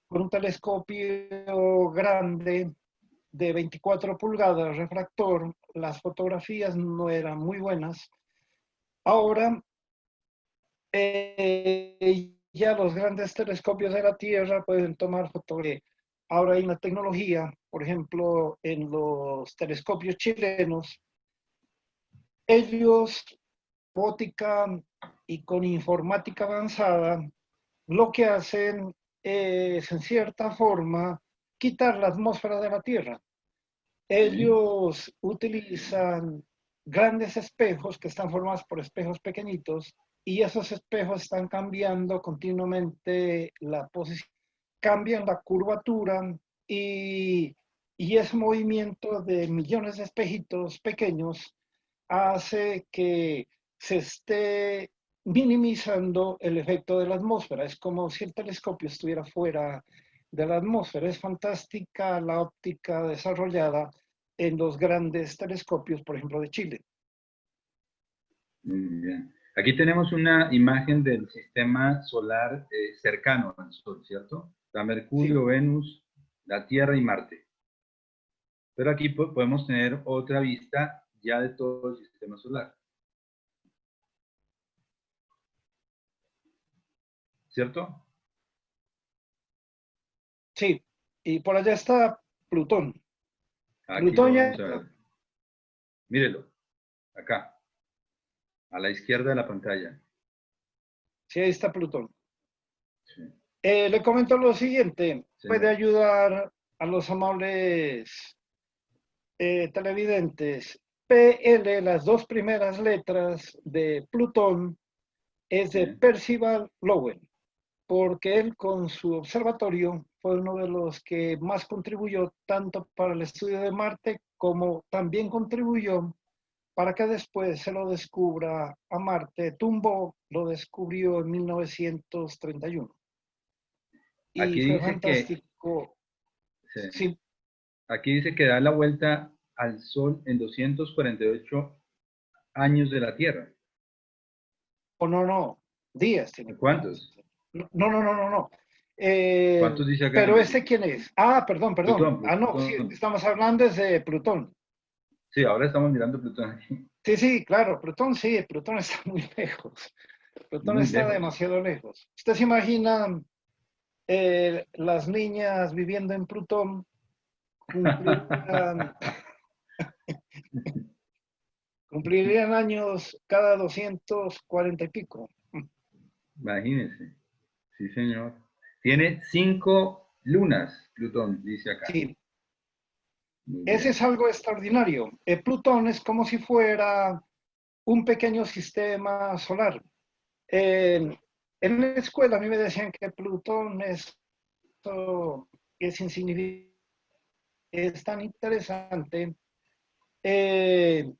con un telescopio grande de 24 pulgadas, refractor, las fotografías no eran muy buenas. Ahora, ya los grandes telescopios de la Tierra pueden tomar fotografías. Ahora hay una tecnología, por ejemplo, en los telescopios chilenos, ellos, robótica y con informática avanzada, lo que hacen es, en cierta forma, quitar la atmósfera de la Tierra. Sí. Ellos utilizan grandes espejos que están formados por espejos pequeñitos y esos espejos están cambiando continuamente la posición, cambian la curvatura y, y ese movimiento de millones de espejitos pequeños hace que se esté minimizando el efecto de la atmósfera. Es como si el telescopio estuviera fuera de la atmósfera. Es fantástica la óptica desarrollada en los grandes telescopios, por ejemplo, de Chile. Muy bien. Aquí tenemos una imagen del sistema solar cercano al Sol, ¿cierto? Está Sí, Mercurio, Venus, la Tierra y Marte. Pero aquí podemos tener otra vista ya de todo el sistema solar, ¿cierto? sí. Y por allá está Plutón. Aquí lo Plutón vamos ya, a ver. Mírelo, acá, a la izquierda de la pantalla. sí, ahí está Plutón. Sí, Le comento lo siguiente, puede señor. ayudar a los amables televidentes. PL, las dos primeras letras de Plutón, es Sí. de Percival Lowell, porque él con su observatorio fue uno de los que más contribuyó tanto para el estudio de Marte como también contribuyó para que después se lo descubra a Marte. Tumbo lo descubrió en 1931 y Aquí fue dice que, fantástico. sí, Sí, aquí dice que da la vuelta al Sol en 248 años de la Tierra. o no, no, días tiene. ¿Cuántos? No, no, no, no, no. ¿Cuántos dice acá? Pero ¿este quién es? Ah, perdón, perdón. Plutón, Ah, no, sí, Plutón. estamos hablando de Plutón. Sí, ahora estamos mirando Plutón aquí. Sí, sí, claro, Plutón sí, Plutón está muy lejos. Plutón Muy está lejos. demasiado lejos. ¿Usted se imagina las niñas viviendo en Plutón cumplirían, cumplirían años cada 240 y pico? Imagínense. Sí, señor. Tiene 5 lunas, Plutón, dice acá. Sí, Muy ese es bien. algo extraordinario. Plutón es como si fuera un pequeño sistema solar. En, en la escuela a mí me decían que Plutón es insignificante, es tan interesante, eh,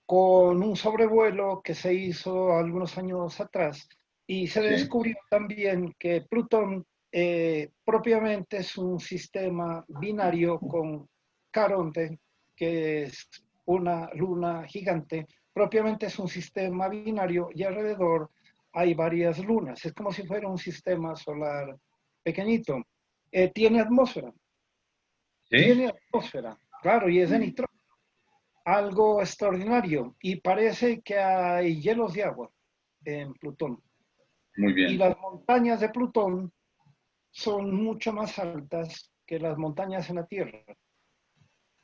con un sobrevuelo que se hizo algunos años atrás y se Sí, descubrió también que Plutón propiamente es un sistema binario con Caronte, que es una luna gigante, propiamente es un sistema binario y alrededor hay varias lunas, es como si fuera un sistema solar pequeñito. sí. Tiene atmósfera, claro, y es de Mm, nitrógeno, algo extraordinario, y parece que hay hielos de agua en Plutón. muy Y bien. las montañas de Plutón son mucho más altas que las montañas en la Tierra,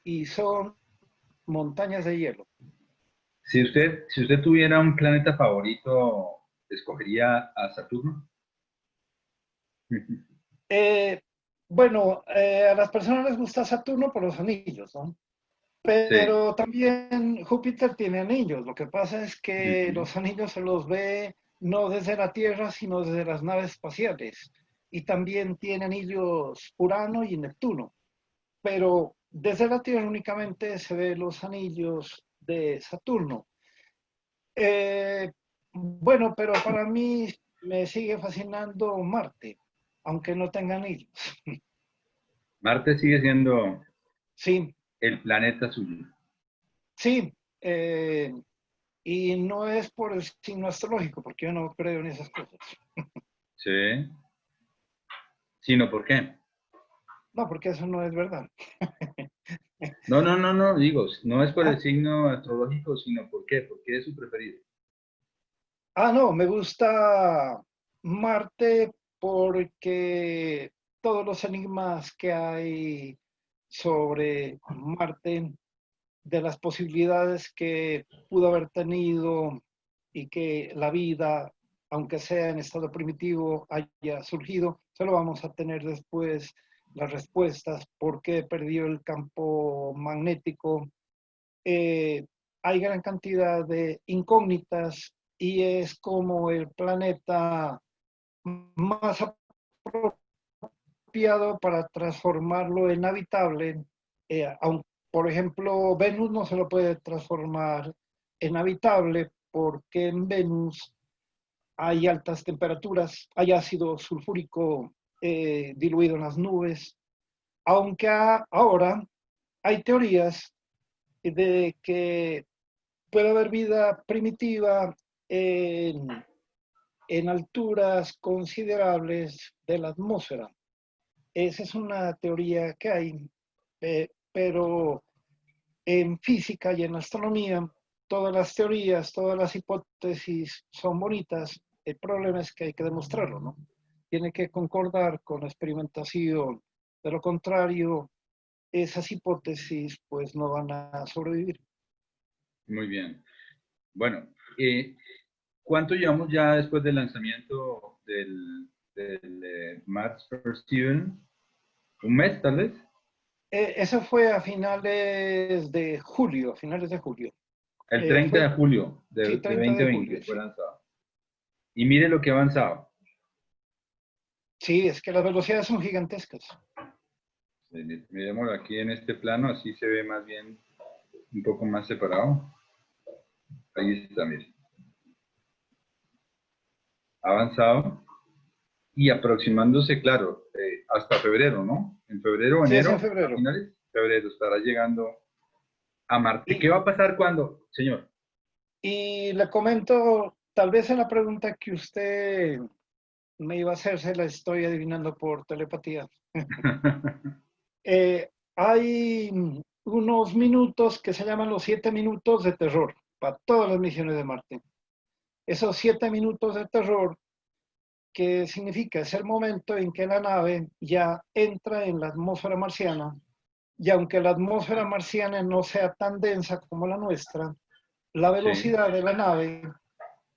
y son montañas de hielo. Si usted tuviera un planeta favorito, ¿escogería a Saturno? Eh, bueno, a las personas les gusta Saturno por los anillos, ¿no? Sí. Pero también Júpiter tiene anillos. Lo que pasa es que Ujú. los anillos se los ve no desde la Tierra, sino desde las naves espaciales. Y también tiene anillos Urano y Neptuno. Pero desde la Tierra únicamente se ve los anillos de Saturno. Bueno, pero para mí me sigue fascinando Marte, aunque no tenga anillos. Marte sigue siendo Sí, el planeta suyo. sí. Y no es por el signo astrológico, porque yo no creo en esas cosas. Sí. Sino, ¿por qué? No, porque eso no es verdad. No, no, no, no, digo, no es por Ah, el signo astrológico, sino ¿por qué? Porque es su preferido. no, me gusta Marte porque todos los enigmas que hay sobre Marte, de las posibilidades que pudo haber tenido y que la vida, aunque sea en estado primitivo, haya surgido, solo vamos a tener después las respuestas, por qué perdió el campo magnético. Eh, Hay gran cantidad de incógnitas y es como el planeta más apropiado para transformarlo en habitable, aunque, por ejemplo, Venus no se lo puede transformar en habitable porque en Venus hay altas temperaturas, hay ácido sulfúrico diluido en las nubes, aunque ahora hay teorías de que puede haber vida primitiva en, en alturas considerables de la atmósfera. Esa es una teoría que hay, pero en física y en astronomía, todas las teorías, todas las hipótesis son bonitas. El problema es que hay que demostrarlo, ¿no? Tiene que concordar con la experimentación. De lo contrario, esas hipótesis pues no van a sobrevivir. Muy bien. Bueno, ¿cuánto llevamos ya después del lanzamiento del Mars Perseverance? ¿Un mes, tal vez? Eso fue a finales de julio. El 30 Fue, de julio de, sí, de 30 de 2020 julio, fue sí. lanzado. Y mire lo que ha avanzado. Sí, es que las velocidades son gigantescas. Miremoslo aquí en este plano, así se ve más bien un poco más separado. Ahí está, mire. Ha avanzado y aproximándose, claro, hasta febrero, ¿no? En febrero o Sí, es en enero, a febrero. finales de febrero estará llegando a Marte. ¿Qué va Y, a pasar cuando, señor? y le comento, tal vez en la pregunta que usted me iba a hacer, se la estoy adivinando por telepatía. Hay unos minutos que se llaman los 7 minutos de terror para todas las misiones de Marte. Esos 7 minutos de terror, que significa, es el momento en que la nave ya entra en la atmósfera marciana, y aunque la atmósfera marciana no sea tan densa como la nuestra, la Sí, velocidad de la nave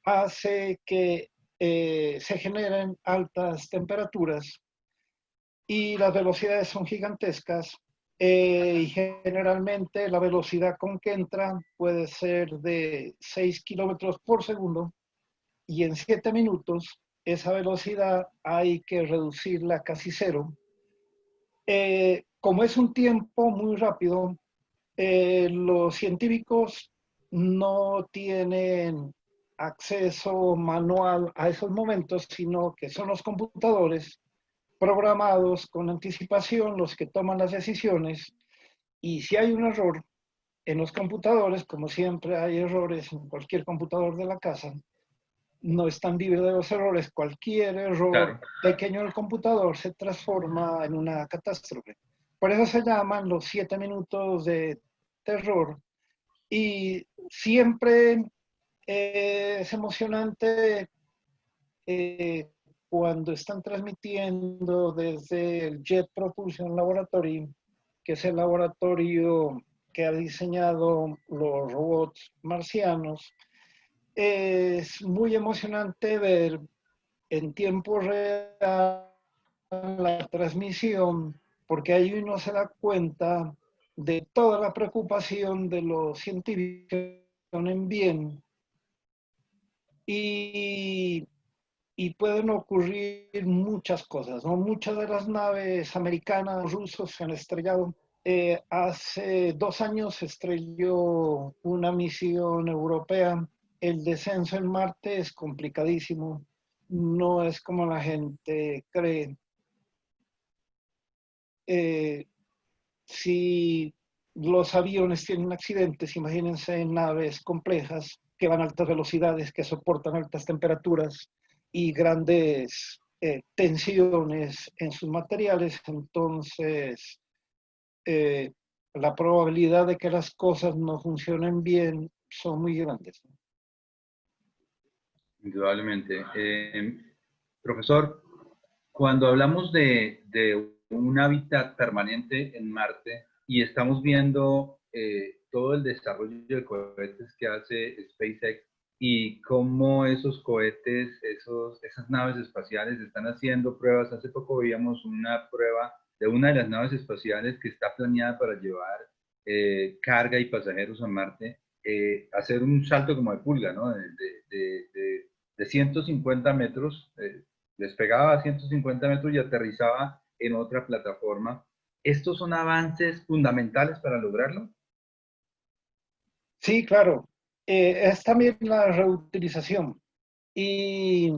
hace que se generen altas temperaturas y las velocidades son gigantescas, y generalmente la velocidad con que entra puede ser de 6 kilómetros por segundo y en 7 minutos esa velocidad hay que reducirla a casi cero. Como es un tiempo muy rápido, los científicos no tienen acceso manual a esos momentos, sino que son los computadores programados con anticipación los que toman las decisiones. Y si hay un error en los computadores, como siempre hay errores en cualquier computador de la casa, no están libres de los errores. Cualquier error claro. pequeño del computador se transforma en una catástrofe. Por eso se llaman los 7 minutos de terror. Y siempre es emocionante eh, cuando están transmitiendo desde el Jet Propulsion Laboratory, que es el laboratorio que ha diseñado los robots marcianos. Es muy emocionante ver en tiempo real la transmisión, porque ahí uno se da cuenta de toda la preocupación de los científicos en bien y, y pueden ocurrir muchas cosas, ¿no? Muchas de las naves americanas, rusos se han estrellado. Hace 2 años se estrelló una misión europea. El descenso en Marte es complicadísimo, no es como la gente cree. Eh, si los aviones tienen accidentes, imagínense en naves complejas que van a altas velocidades, que soportan altas temperaturas y grandes tensiones en sus materiales, entonces eh, la probabilidad de que las cosas no funcionen bien son muy grandes. Indudablemente. Profesor, cuando hablamos de un hábitat permanente en Marte y estamos viendo todo el desarrollo de cohetes que hace SpaceX y cómo esos cohetes, esas naves espaciales están haciendo pruebas. Hace poco veíamos una prueba de una de las naves espaciales que está planeada para llevar carga y pasajeros a Marte, hacer un salto como de pulga, ¿no? De 150 metros, despegaba a 150 metros y aterrizaba en otra plataforma. ¿Estos son avances fundamentales para lograrlo? Sí, claro. Es también la reutilización. Y,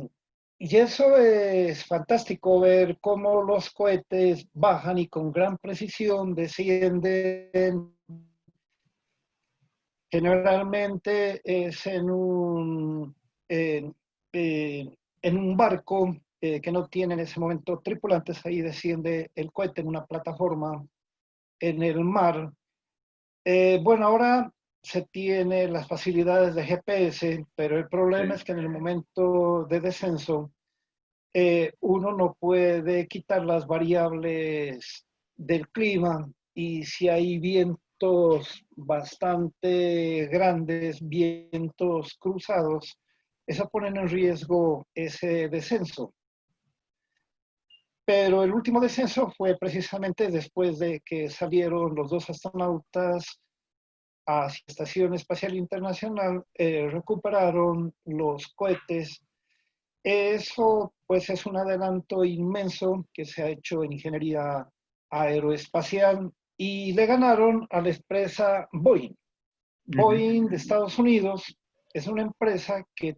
y eso es fantástico ver cómo los cohetes bajan y con gran precisión descienden. Generalmente es en un barco que no tiene en ese momento tripulantes. Ahí desciende el cohete en una plataforma en el mar. Bueno, ahora se tiene las facilidades de GPS, pero el problema Sí, es que en el momento de descenso uno no puede quitar las variables del clima y si hay vientos bastante grandes, vientos cruzados, eso pone en riesgo ese descenso. Pero el último descenso fue precisamente después de que salieron los dos astronautas a la Estación Espacial Internacional, recuperaron los cohetes. Eso pues es un adelanto inmenso que se ha hecho en ingeniería aeroespacial y le ganaron a la empresa Boeing. uh -huh. Boeing de Estados Unidos es una empresa que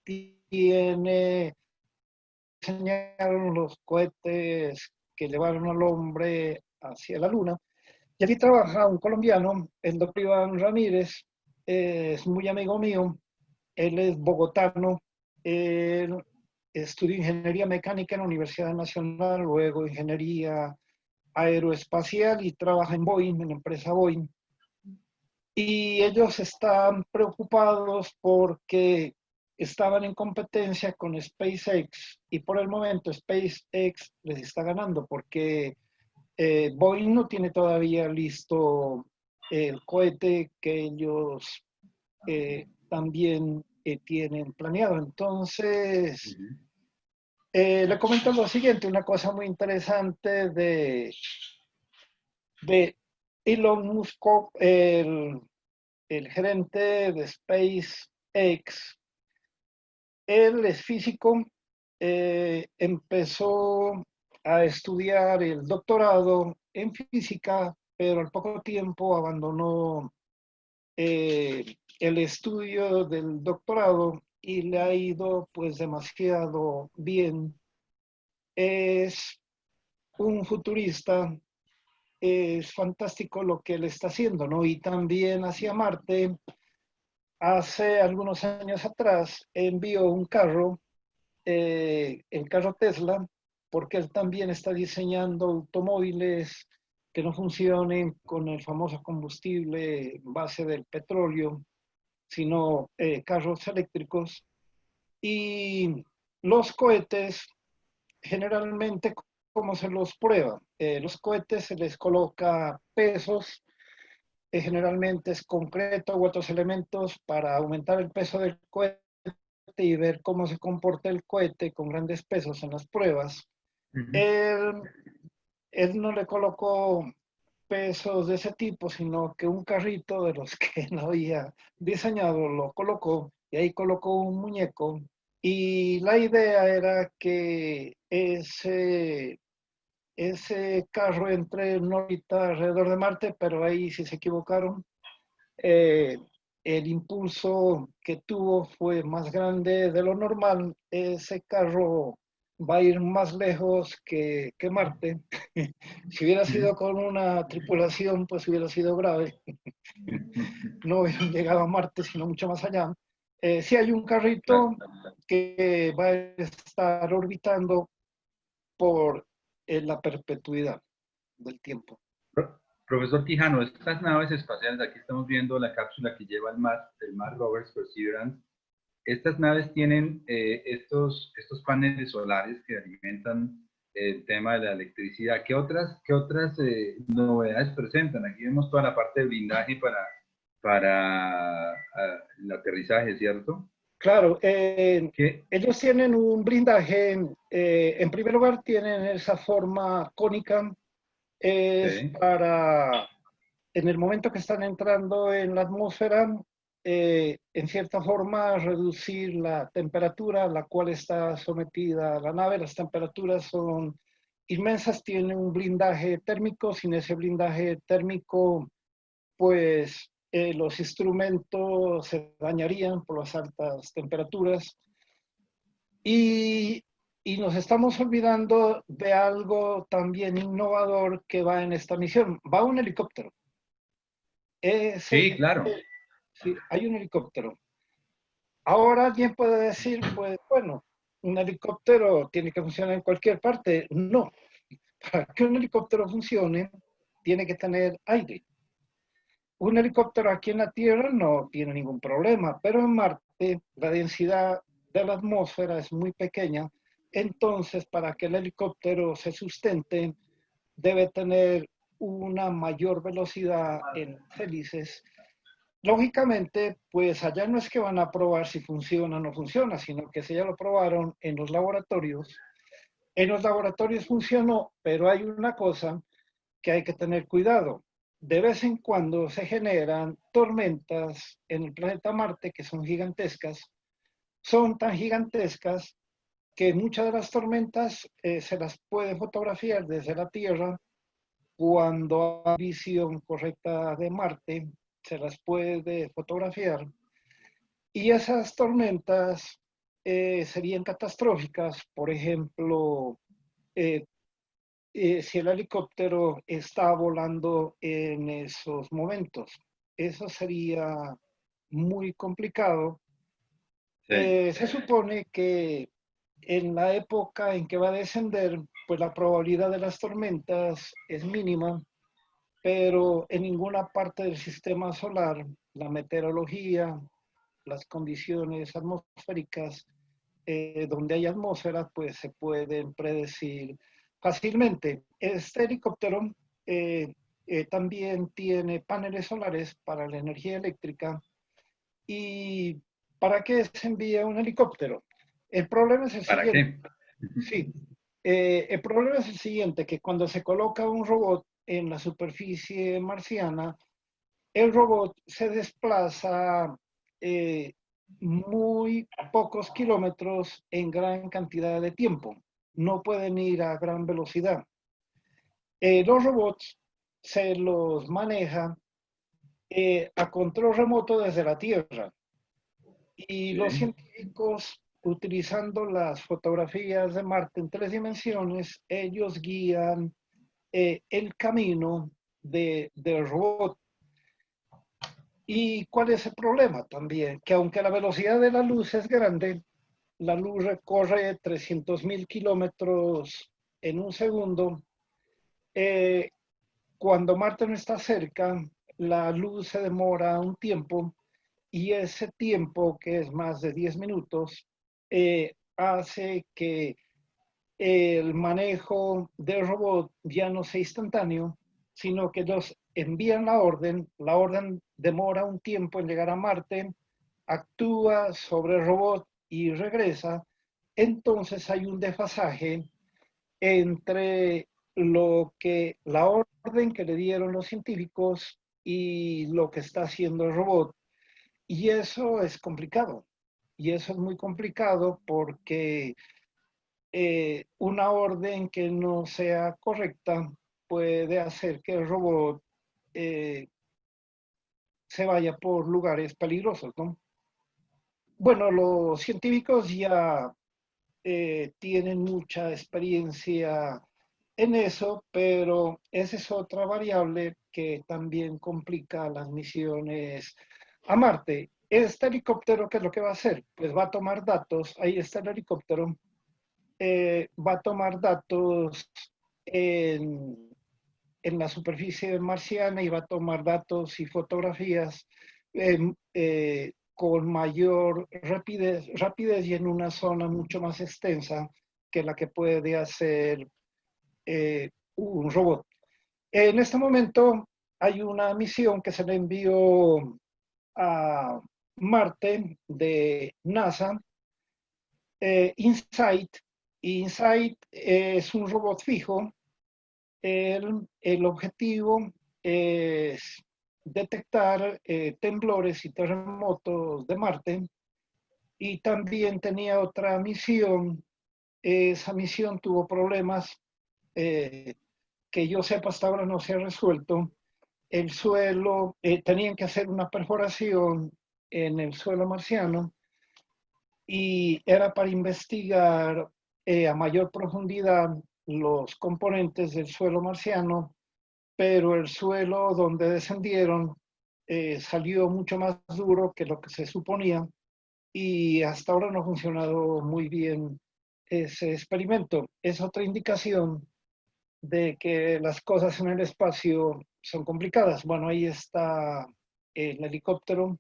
tiene, diseñaron los cohetes que llevaron al hombre hacia la luna. Y allí trabaja un colombiano, el doctor Iván Ramírez, es muy amigo mío, él es bogotano, él estudió ingeniería mecánica en la Universidad Nacional, luego ingeniería aeroespacial y trabaja en Boeing, en la empresa Boeing. Y ellos están preocupados porque estaban en competencia con SpaceX y por el momento SpaceX les está ganando porque Boeing no tiene todavía listo el cohete que ellos también tienen planeado. Entonces, le comento lo siguiente, una cosa muy interesante de Elon Musk, el gerente de SpaceX. Él es físico, empezó a estudiar el doctorado en física, pero al poco tiempo abandonó el estudio del doctorado y le ha ido pues demasiado bien. Es un futurista, es fantástico lo que él está haciendo, ¿no? Y también hacia Marte, hace algunos años atrás envió un carro, el carro Tesla, porque él también está diseñando automóviles que no funcionen con el famoso combustible base del petróleo, sino carros eléctricos. Y los cohetes, generalmente, ¿cómo se los prueba? Los cohetes se les coloca pesos, generalmente es concreto u otros elementos para aumentar el peso del cohete y ver cómo se comporta el cohete con grandes pesos en las pruebas. Él, él no le colocó pesos de ese tipo, sino que un carrito de los que él había diseñado lo colocó y ahí colocó un muñeco y la idea era que ese carro entre en órbita alrededor de Marte, pero ahí sí se equivocaron. Eh, el impulso que tuvo fue más grande de lo normal. Ese carro va a ir más lejos que Marte. Si hubiera sido con una tripulación, pues hubiera sido grave. No hubieran llegado a Marte, sino mucho más allá. Sí hay un carrito que va a estar orbitando por la perpetuidad del tiempo. Profesor Quijano, estas naves espaciales, aquí estamos viendo la cápsula que lleva el Mars Rovers Perseverance. Estas naves tienen estos paneles solares que alimentan el tema de la electricidad. ¿Qué otras novedades presentan? Aquí vemos toda la parte de blindaje para el aterrizaje, ¿cierto? Claro, ¿Qué? ellos tienen un blindaje, en primer lugar tienen esa forma cónica, es Sí. para, en el momento que están entrando en la atmósfera, en cierta forma reducir la temperatura a la cual está sometida la nave. Las temperaturas son inmensas, tiene un blindaje térmico, sin ese blindaje térmico pues los instrumentos se dañarían por las altas temperaturas y, y nos estamos olvidando de algo también innovador que va en esta misión. Va un helicóptero. Sí, Ese, claro. sí, hay un helicóptero. Ahora alguien puede decir, pues bueno, un helicóptero tiene que funcionar en cualquier parte. No, para que un helicóptero funcione, tiene que tener aire. Un helicóptero aquí en la Tierra no tiene ningún problema, pero en Marte la densidad de la atmósfera es muy pequeña, entonces para que el helicóptero se sustente debe tener una mayor velocidad en hélices. Lógicamente, pues allá no es que van a probar si funciona o no funciona, sino que si ya lo probaron en los laboratorios. En los laboratorios funcionó, pero hay una cosa que hay que tener cuidado. De vez en cuando se generan tormentas en el planeta Marte que son gigantescas. Son tan gigantescas que muchas de las tormentas se las puede fotografiar desde la Tierra cuando hay visión correcta de Marte, se las puede fotografiar. Y esas tormentas serían catastróficas, por ejemplo, eh, si el helicóptero está volando en esos momentos. Eso sería muy complicado. Sí, Se supone que en la época en que va a descender, pues la probabilidad de las tormentas es mínima, pero en ninguna parte del sistema solar, la meteorología, las condiciones atmosféricas, donde hay atmósfera, pues se pueden predecir fácilmente. Este helicóptero eh, también tiene paneles solares para la energía eléctrica. ¿Y para qué se envía un helicóptero? El problema es el ¿para siguiente, qué? sí, el problema es el siguiente, que cuando se coloca un robot en la superficie marciana, el robot se desplaza eh, muy pocos kilómetros en gran cantidad de tiempo. No pueden ir a gran velocidad. Los robots se los maneja a control remoto desde la Tierra. Y los Sí. científicos, utilizando las fotografías de Marte en 3 dimensiones, ellos guían el camino del robot. ¿Y cuál es el problema también? Que aunque la velocidad de la luz es grande, la luz recorre 300.000 kilómetros en un segundo. eh, Cuando Marte no está cerca, la luz se demora un tiempo y ese tiempo, que es más de 10 minutos, hace que el manejo del robot ya no sea instantáneo, sino que los envían la orden demora un tiempo en llegar a Marte, actúa sobre el robot y regresa, entonces hay un desfasaje entre lo que la orden que le dieron los científicos y lo que está haciendo el robot. Y eso es complicado. Y eso es muy complicado porque una orden que no sea correcta puede hacer que el robot eh, se vaya por lugares peligrosos, ¿no? Bueno, los científicos ya tienen mucha experiencia en eso, pero esa es otra variable que también complica las misiones a Marte. Este helicóptero, ¿qué es lo que va a hacer? Pues va a tomar datos, ahí está el helicóptero, va a tomar datos en, en la superficie marciana y va a tomar datos y fotografías con mayor rapidez y en una zona mucho más extensa que la que puede hacer un robot. En este momento hay una misión que se le envió a Marte de NASA, InSight. InSight es un robot fijo. El objetivo es detectar temblores y terremotos de Marte y también tenía otra misión. Esa misión tuvo problemas eh, que yo sepa hasta ahora no se ha resuelto. El suelo, tenían que hacer una perforación en el suelo marciano y era para investigar a mayor profundidad los componentes del suelo marciano, pero el suelo donde descendieron salió mucho más duro que lo que se suponía y hasta ahora no ha funcionado muy bien ese experimento. Es otra indicación de que las cosas en el espacio son complicadas. Bueno, ahí está el helicóptero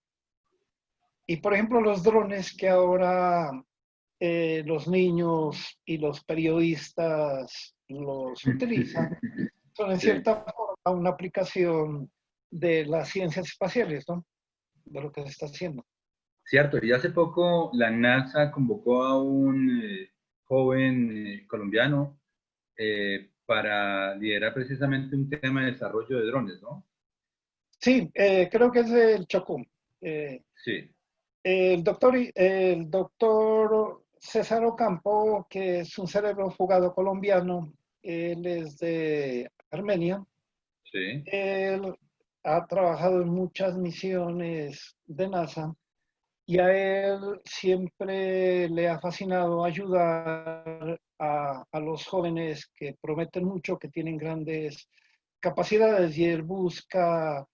y, por ejemplo, los drones que ahora los niños y los periodistas los utilizan son en Sí, cierta forma una aplicación de las ciencias espaciales, ¿no? De lo que se está haciendo. cierto. Y hace poco la NASA convocó a un joven colombiano para liderar precisamente un tema de desarrollo de drones, ¿no? Sí, creo que es el Chocó. Eh, Sí, el doctor César Ocampo, que es un cerebro fugado colombiano, él es de Armenia. sí, Él ha trabajado en muchas misiones de NASA y a él siempre le ha fascinado ayudar a los jóvenes que prometen mucho, que tienen grandes capacidades, y él busca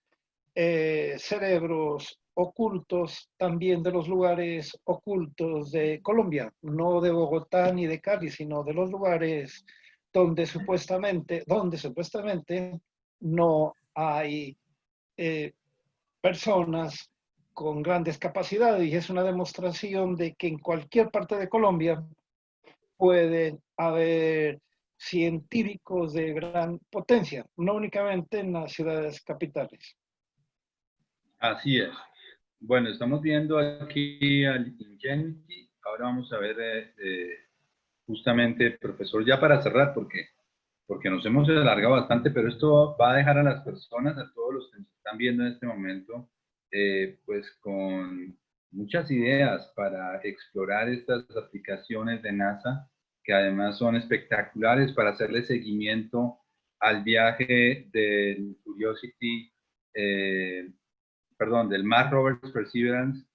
cerebros ocultos también de los lugares ocultos de Colombia, no de Bogotá ni de Cali, sino de los lugares donde supuestamente no hay eh, personas con grandes capacidades, y es una demostración de que en cualquier parte de Colombia pueden haber científicos de gran potencia, no únicamente en las ciudades capitales. Así es. Bueno, estamos viendo aquí al Ingenuity. Ahora vamos a ver justamente, profesor, ya para cerrar, porque nos hemos alargado bastante, pero esto va a dejar a las personas, a todos los que nos están viendo en este momento, pues con muchas ideas para explorar estas aplicaciones de NASA, que además son espectaculares para hacerle seguimiento al viaje del Curiosity, perdón, del Mars Rover Perseverance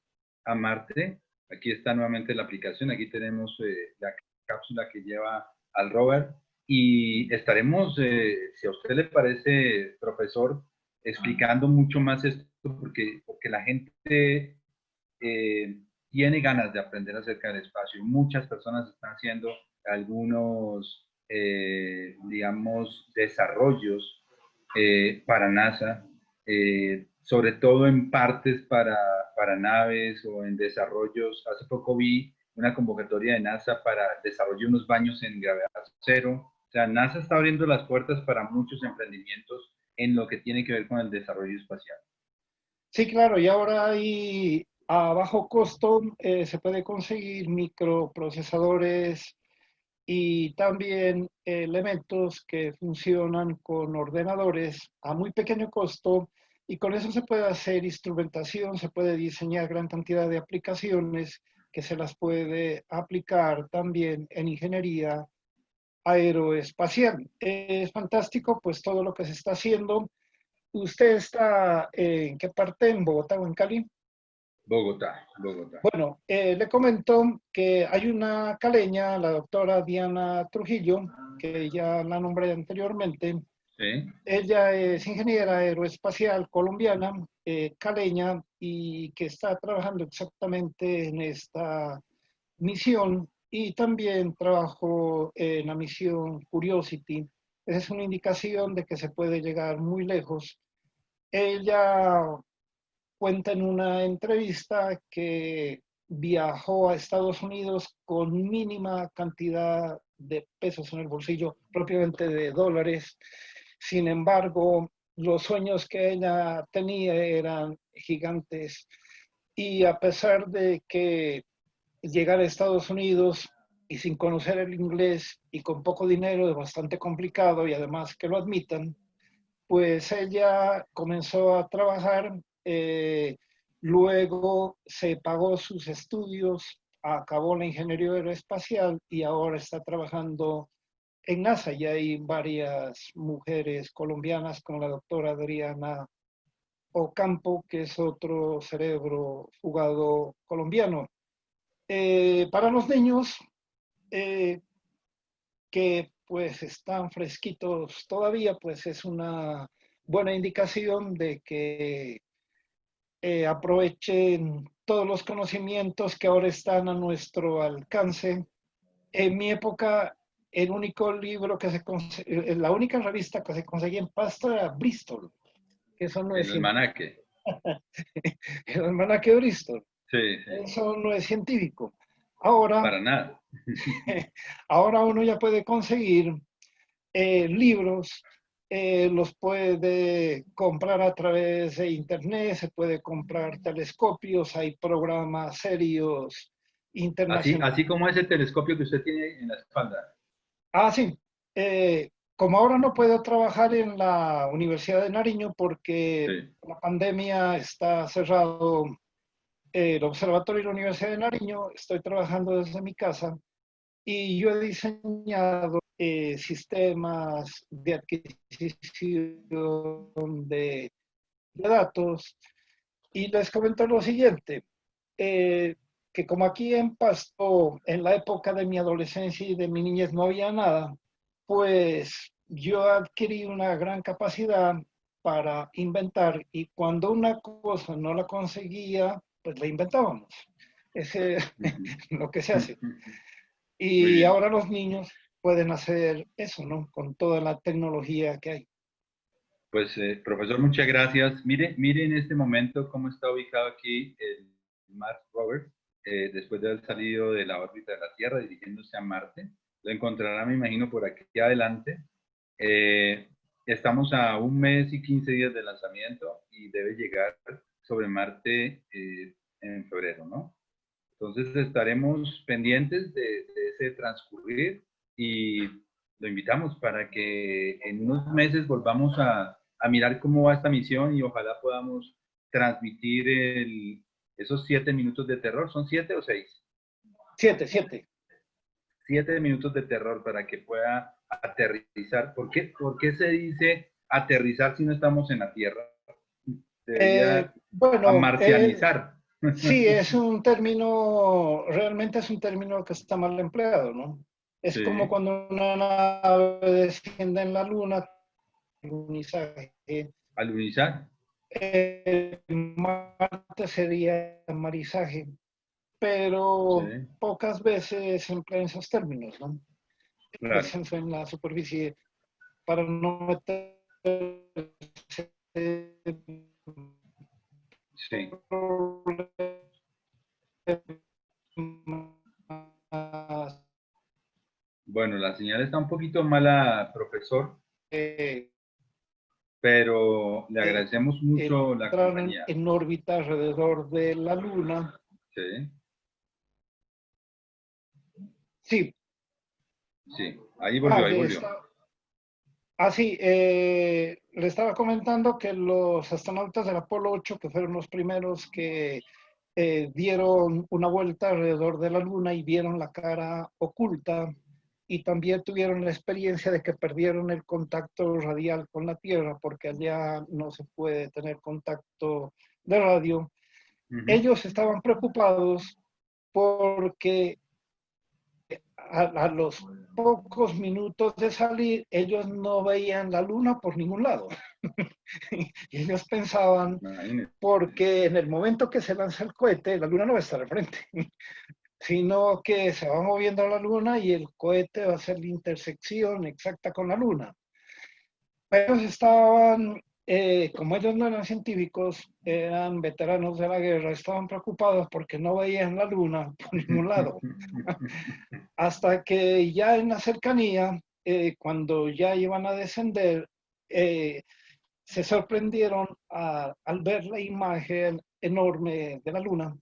a Marte. Aquí está nuevamente la aplicación, aquí tenemos la cápsula que lleva al rover y estaremos, si a usted le parece, profesor, explicando mucho más esto porque la gente tiene ganas de aprender acerca del espacio. Muchas personas están haciendo algunos, digamos, desarrollos para NASA, sobre todo en partes para naves o en desarrollos. Hace poco vi una convocatoria de NASA para desarrollar unos baños en gravedad cero. O sea, NASA está abriendo las puertas para muchos emprendimientos en lo que tiene que ver con el desarrollo espacial. Sí, claro, y ahora hay a bajo costo, se puede conseguir microprocesadores y también elementos que funcionan con ordenadores a muy pequeño costo, y con eso se puede hacer instrumentación, se puede diseñar gran cantidad de aplicaciones que se las puede aplicar también en ingeniería aeroespacial. Es fantástico pues todo lo que se está haciendo. ¿Usted está en qué parte? ¿En Bogotá o en Cali? Bogotá, Bogotá. Bueno, le comento que hay una caleña, la doctora Diana Trujillo, que ya la nombré anteriormente. Sí. Ella es ingeniera aeroespacial colombiana, caleña, y que está trabajando exactamente en esta misión, y también trabajó en la misión Curiosity. Esa es una indicación de que se puede llegar muy lejos. Ella cuenta en una entrevista que viajó a Estados Unidos con mínima cantidad de pesos en el bolsillo, propiamente de dólares. Sin embargo, los sueños que ella tenía eran gigantes, y a pesar de que llegar a Estados Unidos y sin conocer el inglés y con poco dinero es bastante complicado, y además que lo admitan, pues ella comenzó a trabajar, luego se pagó sus estudios, acabó la ingeniería aeroespacial y ahora está trabajando en NASA. Y hay varias mujeres colombianas, como la doctora Adriana Ocampo, que es otro cerebro fugado colombiano. Para los niños eh, que pues están fresquitos todavía, pues es una buena indicación de que aprovechen todos los conocimientos que ahora están a nuestro alcance. En mi época, el único libro que la única revista que se conseguía en pasta era Bristol, que eso no es El científico. almanaque. El almanaque de Bristol, Sí, sí. eso no es científico. Ahora, Para nada. ahora uno ya puede conseguir libros, los puede comprar a través de internet, se puede comprar telescopios, hay programas serios Así, internacionales. así como ese telescopio que usted tiene en la espalda. Ah, sí. Como ahora no puedo trabajar en la Universidad de Nariño porque Sí. la pandemia está cerrado, el observatorio de la Universidad de Nariño, estoy trabajando desde mi casa, y yo he diseñado sistemas de adquisición de datos, y les comento lo siguiente. que como aquí en Pasto, en la época de mi adolescencia y de mi niñez no había nada, pues yo adquirí una gran capacidad para inventar y cuando una cosa no la conseguía, pues la inventábamos. Ese es Ujú. lo que se hace. Muy Y bien. ahora los niños pueden hacer eso, ¿no? Con toda la tecnología que hay. Pues, profesor, muchas gracias. Mire en este momento cómo está ubicado aquí el Mars Rover, después de haber salido de la órbita de la Tierra, dirigiéndose a Marte. Lo encontrará, me imagino, por aquí adelante. Eh, Estamos a un mes y 15 días de lanzamiento y debe llegar sobre Marte en febrero, ¿no? Entonces estaremos pendientes de ese transcurrir y lo invitamos para que en unos meses volvamos a mirar cómo va esta misión y ojalá podamos transmitir esos 7 minutos de terror. ¿Son 7 o 6? 7, 7. 7 minutos de terror para que pueda aterrizar. Por qué se dice aterrizar si no estamos en la Tierra? Debería Bueno, amarcianizar. sí, es un término, realmente es un término que está mal empleado, ¿no? Es como Sí, cuando una nave desciende en la luna, alunizaje. alunizar. Marte sería marizaje, Sí, pero pocas veces se emplean esos términos, ¿no? El claro. descenso en la superficie para no meter Sí. Bueno, la señal está un poquito mala, profesor, eh, pero le agradecemos mucho la entrar compañía. en órbita alrededor de la Luna. Sí, Sí, sí. Ahí ah, volvió, ahí volvió. sí, le estaba comentando que los astronautas del Apolo 8, que fueron los primeros que dieron una vuelta alrededor de la Luna y vieron la cara oculta, y también tuvieron la experiencia de que perdieron el contacto radial con la Tierra, porque allá no se puede tener contacto de radio. Ujú. Ellos estaban preocupados porque a los pocos minutos de salir, ellos no veían la luna por ningún lado. Y ellos pensaban, Imagínese. porque en el momento que se lanza el cohete, la luna no va a estar al frente, sino que se va moviendo la luna y el cohete va a hacer la intersección exacta con la luna. Ellos estaban, como ellos no eran científicos, eran veteranos de la guerra, estaban preocupados porque no veían la luna por ningún lado. Hasta que ya en la cercanía, cuando ya iban a descender, eh, se sorprendieron al ver la imagen enorme de la Luna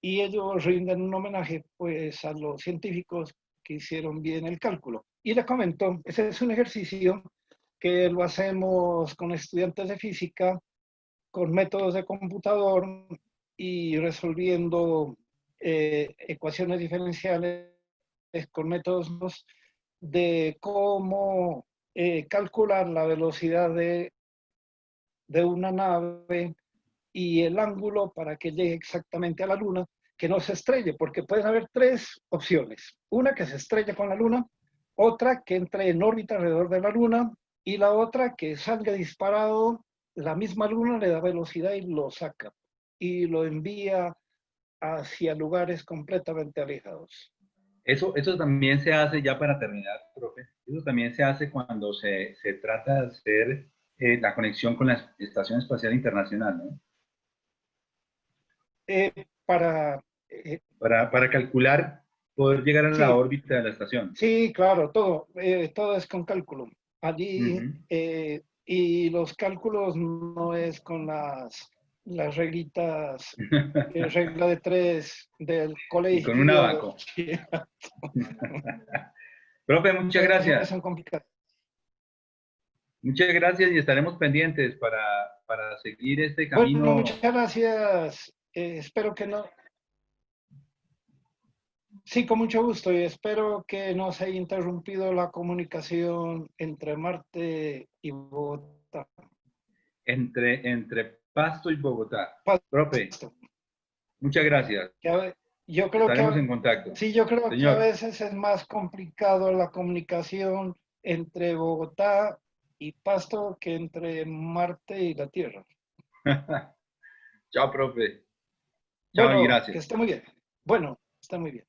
y ellos rinden un homenaje pues a los científicos que hicieron bien el cálculo. Y le comento, ese es un ejercicio que lo hacemos con estudiantes de física, con métodos de computador y resolviendo ecuaciones diferenciales con métodos de cómo calcular la velocidad de una nave y el ángulo para que llegue exactamente a la Luna, que no se estrelle, porque pueden haber tres opciones. Una que se estrelle con la Luna, otra que entre en órbita alrededor de la Luna y la otra que salga disparado, la misma Luna le da velocidad y lo saca y lo envía hacia lugares completamente alejados. Eso también se hace, ya para terminar, profe, eso también se hace cuando se trata de hacer la conexión con la Estación Espacial Internacional, ¿no? Para, eh, Para calcular, poder llegar a la sí, órbita de la estación. sí, claro, todo es con cálculo. Allí, Ujú. y los cálculos no es con las reglitas, regla de tres del Y con un colegio de abaco. bachillerato. Profe, muchas No gracias. son complicadas. Muchas gracias y estaremos pendientes para seguir este Bueno, camino. muchas gracias. Espero que no. Sí, con mucho gusto y espero que no se haya interrumpido la comunicación entre Marte y Bogotá. Entre Pasto y Bogotá. Profe, Pasto. Muchas gracias. Yo creo Estaremos que en contacto. sí, yo creo que a Señor. veces es más complicado la comunicación entre Bogotá y Pasto que entre Marte y la Tierra. Chao, profe. Chao y Bueno, que gracias. esté muy bien. Bueno, está muy bien.